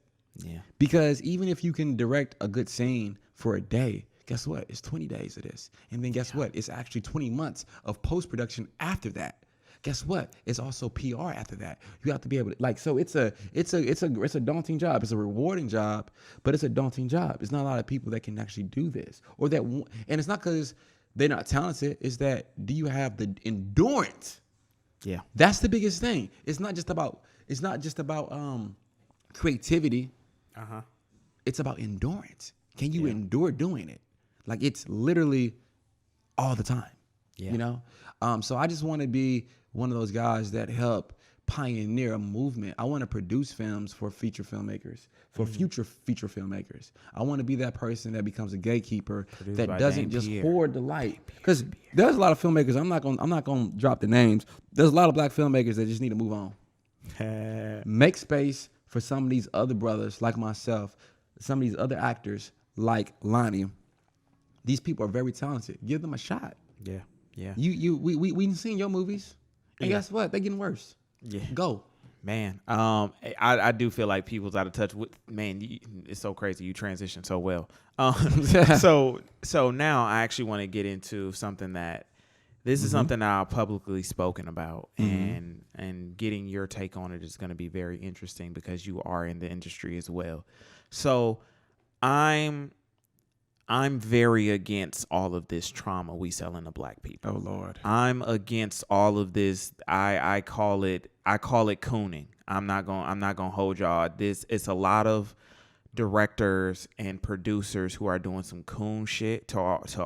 Yeah. Because even if you can direct a good scene for a day, guess what? It's 20 days of this. And then guess what? It's actually 20 months of post-production after that. Guess what? It's also PR after that. You have to be able to, like, so it's a daunting job. It's a rewarding job, but it's a daunting job. It's not a lot of people that can actually do this, or that, and it's not because they're not talented. It's that, do you have the endurance? Yeah. That's the biggest thing. It's not just about creativity. It's about endurance. Can you endure doing it? Like, it's literally all the time. Yeah. You know? So I just want to be one of those guys that help pioneer a movement. I want to produce films for feature filmmakers, for future feature filmmakers. I want to be that person that becomes a gatekeeper, that doesn't just hoard the light. Because there's a lot of filmmakers, I'm not gonna drop the names. There's a lot of black filmmakers that just need to move on. Make space for some of these other brothers like myself, some of these other actors like Lonnie. These people are very talented. Give them a shot. Yeah. We seen your movies, and guess what? They're getting worse. Yeah. Go. Man, I do feel like people's out of touch with, man, it's so crazy. You transition so well. So now I actually want to get into something that this is something that I've publicly spoken about, and getting your take on it is going to be very interesting because you are in the industry as well. So I'm very against all of this trauma we selling to black people. Oh Lord. I'm against all of this. I call it cooning. I'm not gonna hold y'all. It's a lot of directors and producers who are doing some coon shit to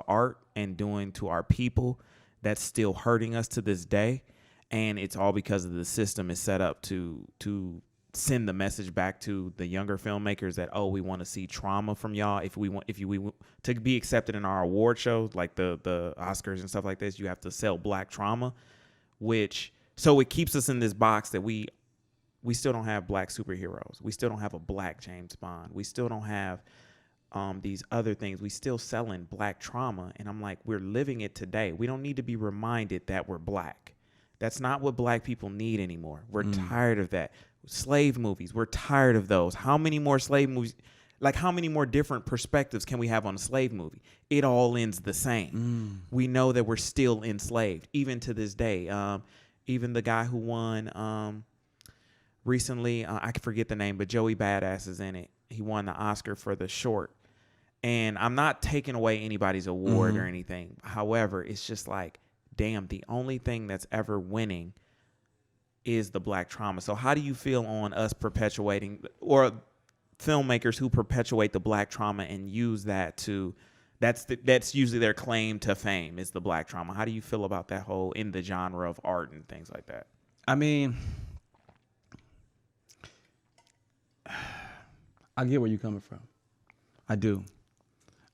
art and doing to our people that's still hurting us to this day. And it's all because of the system is set up to send the message back to the younger filmmakers that, oh, we want to see trauma from y'all. If we want to be accepted in our award shows like the Oscars and stuff like this, you have to sell black trauma, so it keeps us in this box that we still don't have black superheroes. We still don't have a black James Bond. We still don't have these other things. We still selling black trauma. And I'm like, we're living it today. We don't need to be reminded that we're black. That's not what black people need anymore. We're tired of that. Slave movies, we're tired of those. How many more slave movies, like how many more different perspectives can we have on a slave movie? It all ends the same. We know that we're still enslaved, even to this day. Even the guy who won recently, I can forget the name, but Joey Badass is in it. He won the Oscar for the short. And I'm not taking away anybody's award or anything. However, it's just like, damn, the only thing that's ever winning is the black trauma. So how do you feel on us perpetuating, or filmmakers who perpetuate the black trauma and use that to, that's usually their claim to fame, is the black trauma. How do you feel about that whole in the genre of art and things like that? I mean, I get where you're coming from. I do.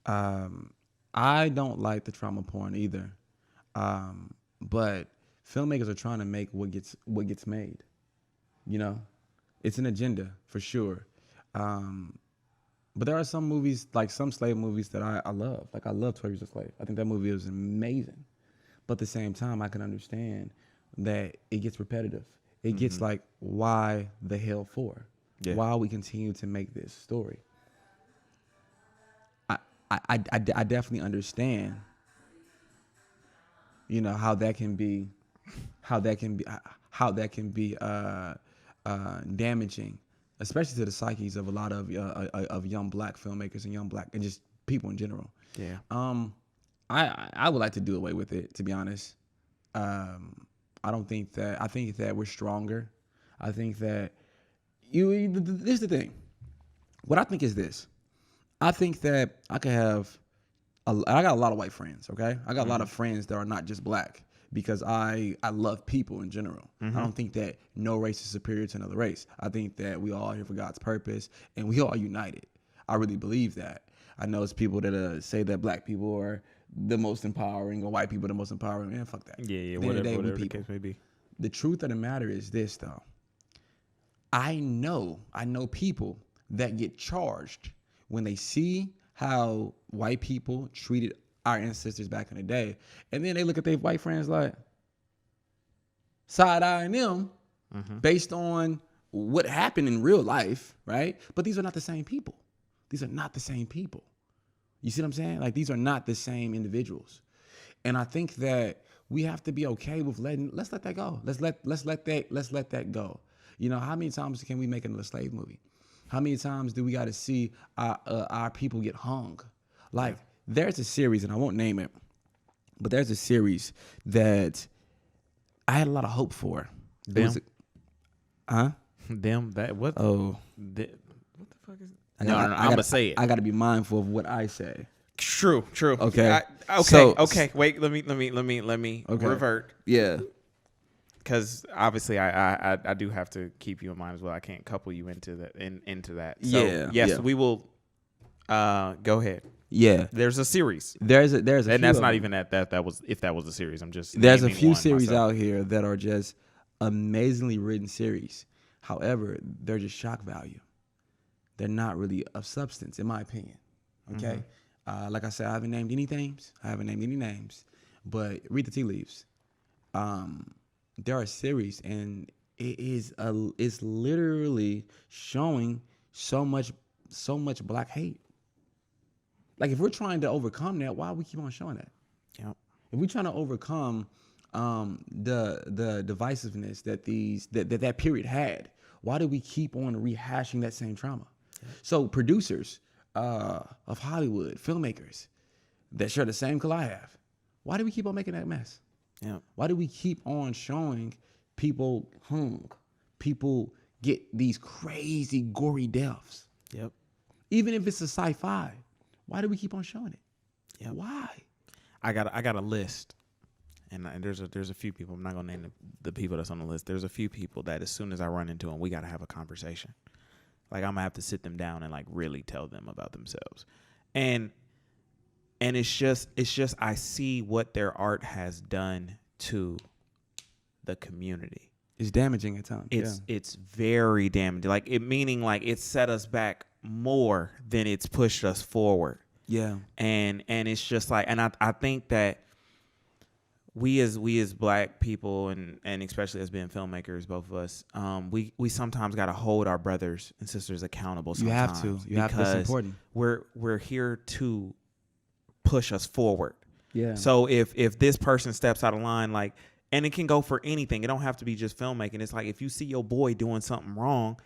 I don't like the trauma porn either. But filmmakers are trying to make what gets made. You know, it's an agenda for sure. But there are some movies, like some slave movies, that I love. Like I love 12 Years a Slave. I think that movie is amazing. But at the same time, I can understand that it gets repetitive. It gets like, why the hell for? Yeah. Why we continue to make this story? I definitely understand, you know, how that can be damaging, especially to the psyches of a lot of young black filmmakers and young black and just people in general. Yeah. I would like to do away with it, to be honest. I think that we're stronger. I think that this is the thing. What I think is this. I think that I got a lot of white friends, okay? I got a lot of friends that are not just black, because I love people in general. I don't think that no race is superior to another race. I think that we all here for God's purpose, and we all united. I really believe that. I know it's people that say that black people are the most empowering or white people are the most empowering. Man, fuck that. Yeah, whatever the case may be. The truth of the matter is this, though. I know people that get charged when they see how white people treated our ancestors back in the day, and then they look at their white friends like side-eyeing them based on what happened in real life, right? But these are not the same people. These are not the same people. You see what I'm saying? Like, these are not the same individuals. And I think that we have to be okay with let's let that go. Let's let that go. You know, how many times can we make another slave movie? How many times do we got to see our people get hung? Like, there's a series, and I won't name it, but there's a series that I had a lot of hope for. Them? Them? That what? Oh. What the fuck is it? I'm going to say it. I got to be mindful of what I say. True. Okay. Okay. Wait, let me revert. Yeah. Because obviously I do have to keep you in mind as well. I can't couple you into that. So, yes, we will go ahead. Yeah. There's a series. There's a and that's not even that was a series. I'm just there's a few series out here that are just amazingly written series. However, they're just shock value. They're not really of substance, in my opinion. Okay. Like I said, I haven't named any names, but read the tea leaves. There are series, and it's literally showing so much black hate. Like if we're trying to overcome that, why we keep on showing that? Yeah. If we're trying to overcome the divisiveness that period had, why do we keep on rehashing that same trauma? Yeah. So producers of Hollywood, filmmakers that share the same color I have, why do we keep on making that mess? Yeah. Why do we keep on showing people hung, people get these crazy gory deaths? Yep. Even if it's a sci-fi, why do we keep on showing it? Yep. Why? I got a list, and there's a few people. I'm not gonna name the people that's on the list. There's a few people that as soon as I run into them, we gotta have a conversation. Like I'm gonna have to sit them down and like really tell them about themselves, and it's just I see what their art has done to the community. It's damaging at times. It's very damaging. Like meaning it set us back more than it's pushed us forward. Yeah. And it's just like, and I think that we as black people and especially as being filmmakers, both of us, we sometimes got to hold our brothers and sisters accountable. Sometimes you have to. It's important. We're here to push us forward. Yeah. So if this person steps out of line, like, and it can go for anything. It don't have to be just filmmaking. It's like if you see your boy doing something wrong,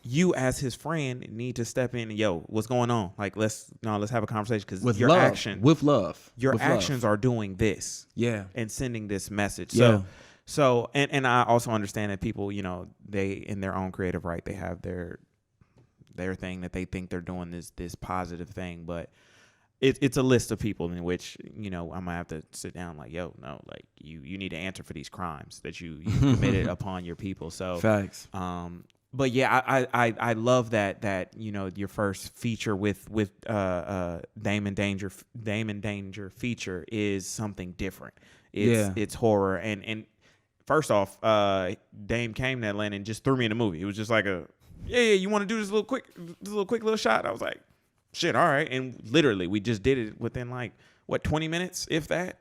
you as his friend need to step in and what's going on? Like let's have a conversation because your actions are doing this. Yeah. And sending this message. Yeah. So and I also understand that people, they in their own creative right, they have their thing that they think they're doing this positive thing, but it's a list of people in which, I'm gonna have to sit down like, you need to answer for these crimes that you committed upon your people. So facts. But yeah, I love that your first feature with Damon Danger feature is something different. It's horror and first off, Dame came to Atlanta and just threw me in the movie. It was just like you want to do this little quick little shot? I was like, shit, all right. And literally we just did it within 20 minutes, if that.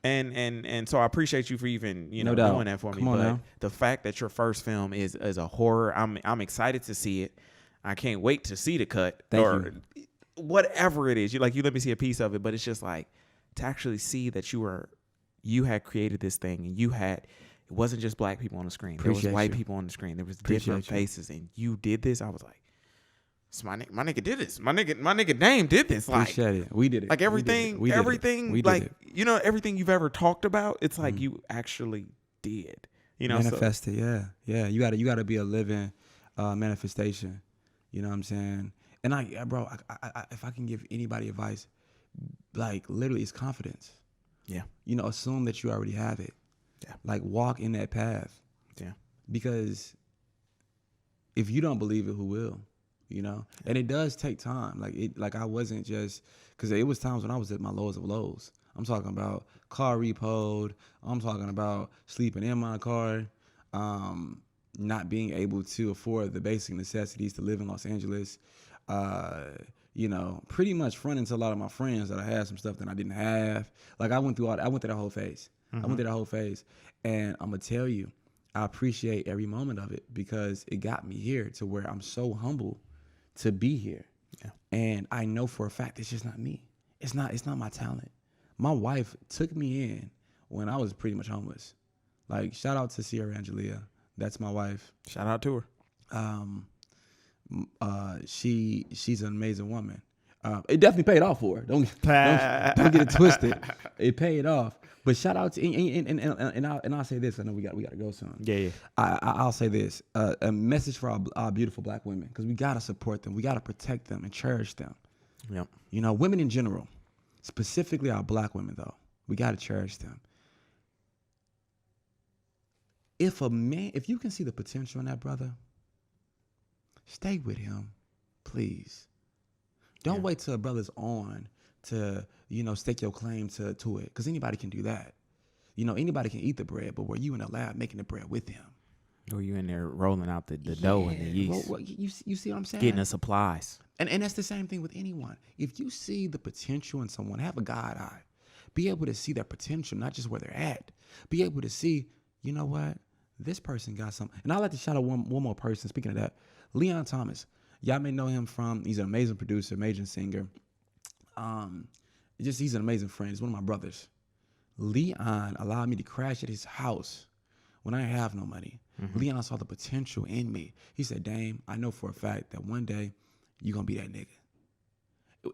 And so I appreciate you for even doing that for me. But the fact that your first film is a horror, I'm excited to see it. I can't wait to see the cut. Thank you. Whatever it is. You let me see a piece of it, but it's just like to actually see that you had created this thing and it wasn't just black people on the screen. There was white people on the screen. There was different faces and you did this. I was like, so my nigga did this. My nigga Dame did this. Appreciate it. We did it. Like everything, everything you've ever talked about, it's like you actually did. Manifested, yeah. You gotta be a living manifestation. You know what I'm saying? And I if I can give anybody advice, literally it's confidence. Yeah. Assume that you already have it. Yeah. Walk in that path. Yeah. Because if you don't believe it, who will? And it does take time. I wasn't just, because it was times when I was at my lowest of lows. I'm talking about car repoed. I'm talking about sleeping in my car, not being able to afford the basic necessities to live in Los Angeles. Pretty much fronting to a lot of my friends that I had some stuff that I didn't have. I went through that whole phase. Mm-hmm. I went through that whole phase. And I'm going to tell you, I appreciate every moment of it because it got me here to where I'm so humble to be here. Yeah. And I know for a fact it's just not me. It's not my talent. My wife took me in when I was pretty much homeless. Shout out to Sierra Angelia. That's my wife. Shout out to her. She's an amazing woman. It definitely paid off for her. Don't get it twisted. It paid off. But shout out to and I'll say this. I know we got to go soon. Yeah. I'll say this. A message for our beautiful black women, because we gotta support them. We gotta protect them and cherish them. Yep. Women in general, specifically our black women though, we gotta cherish them. If you can see the potential in that brother, stay with him, please. Don't wait till a brother's on to, stake your claim to it. Because anybody can do that. Anybody can eat the bread, but were you in the lab making the bread with him? Or you in there rolling out the dough and the yeast? Well, you see what I'm saying? Getting the supplies. And that's the same thing with anyone. If you see the potential in someone, have a God eye. Be able to see their potential, not just where they're at. Be able to see, you know what? this person got something. And I'd like to shout out one more person. Speaking of that, Leon Thomas. Y'all may know him from, he's an amazing producer, amazing singer. He's an amazing friend. He's one of my brothers. Leon allowed me to crash at his house when I didn't have no money. Mm-hmm. Leon saw the potential in me. He said, Dame, I know for a fact that one day you're going to be that nigga.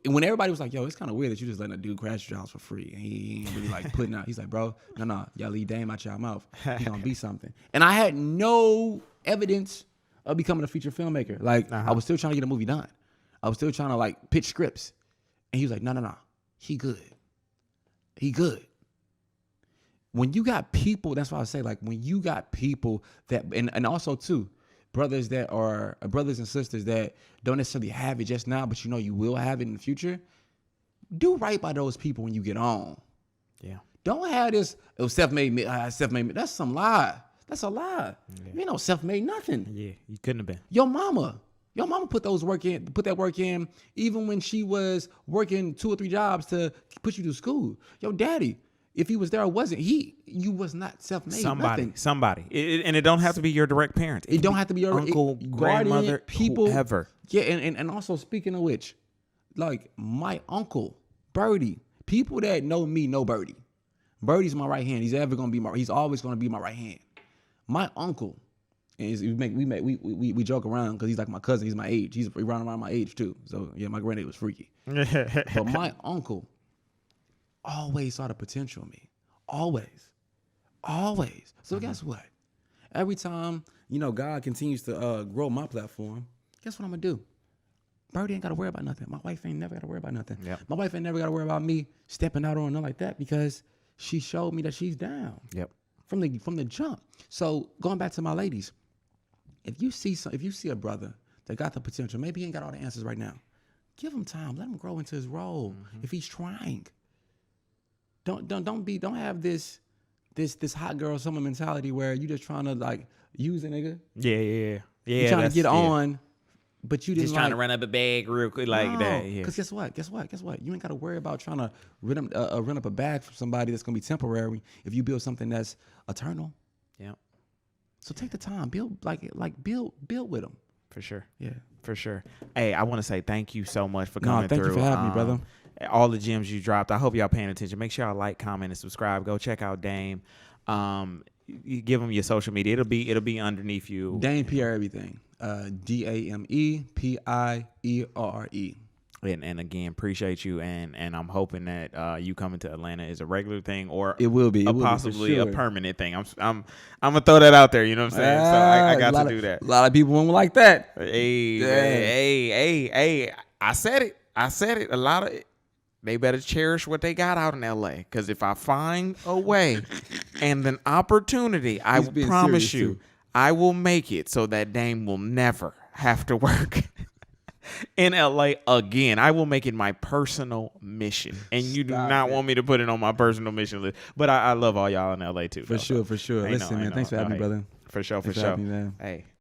And when everybody was like, yo, it's kind of weird that you just letting a dude crash your house for free. And he ain't really like putting out. He's like, bro, no, y'all leave Dame out your mouth. He's going to be something. And I had no evidence of becoming a feature filmmaker. Like, I was still trying to get a movie done. I was still trying to like pitch scripts. And he was like, no, he good. He good. When you got people, that's why I say, like, when you got people that, and also too, brothers and sisters that don't necessarily have it just now, but you know you will have it in the future, do right by those people when you get on. Yeah. Don't have this, self-made me. That's some lie. That's a lie. Yeah. You ain't no self-made nothing. Yeah, you couldn't have been. Your mama put that work in, even when she was working 2 or 3 jobs to put you to school. Your daddy, if he was there or wasn't, you was not self-made. Somebody. And it don't have to be your direct parents. It don't have to be your uncle, grandmother, people, whoever. Yeah, and also speaking of which, like my uncle, Birdie, people that know me know Birdie. Birdie's my right hand. He's always gonna be my right hand. My uncle, and we joke around because he's like my cousin. He's my age. He's around my age too. So yeah, my granddad was freaky. But my uncle always saw the potential in me. Always. So guess what? Every time, God continues to grow my platform, guess what I'm going to do? Birdie ain't got to worry about nothing. My wife ain't never got to worry about nothing. Yep. My wife ain't never got to worry about me stepping out on nothing like that because she showed me that she's down. Yep. From the jump. So going back to my ladies, if you see a brother that got the potential, maybe he ain't got all the answers right now, give him time. Let him grow into his role. Mm-hmm. If he's trying. Don't have this hot girl summer mentality where you just trying to like use a nigga. Yeah. You're trying to get on, but you just trying to run up a bag real quick like that. Yeah. Because guess what? You ain't got to worry about trying to run up a bag from somebody that's gonna be temporary. If you build something that's eternal. Yeah. So take the time, build with them. For sure. Yeah. For sure. Hey, I want to say thank you so much for coming through. Thank you for having me, brother. All the gems you dropped. I hope y'all paying attention. Make sure y'all like, comment, and subscribe. Go check out Dame. You give them your social media. It'll be underneath you. Dame Pierre everything. DamePierre. And again, appreciate you. And I'm hoping that you coming to Atlanta is a regular thing or it will be possibly a permanent thing. I'm gonna throw that out there. You know what I'm saying? So I got to do that. A lot of people won't like that. Hey. I said it. A lot of it. They better cherish what they got out in L.A. Because if I find a way and an opportunity, I promise you, I will make it so that Dame will never have to work in L.A. again. I will make it my personal mission. And you do not want me to put it on my personal mission list. But I love all y'all in L.A. too. For sure. Listen, man, thanks for having me, brother. For sure. Hey.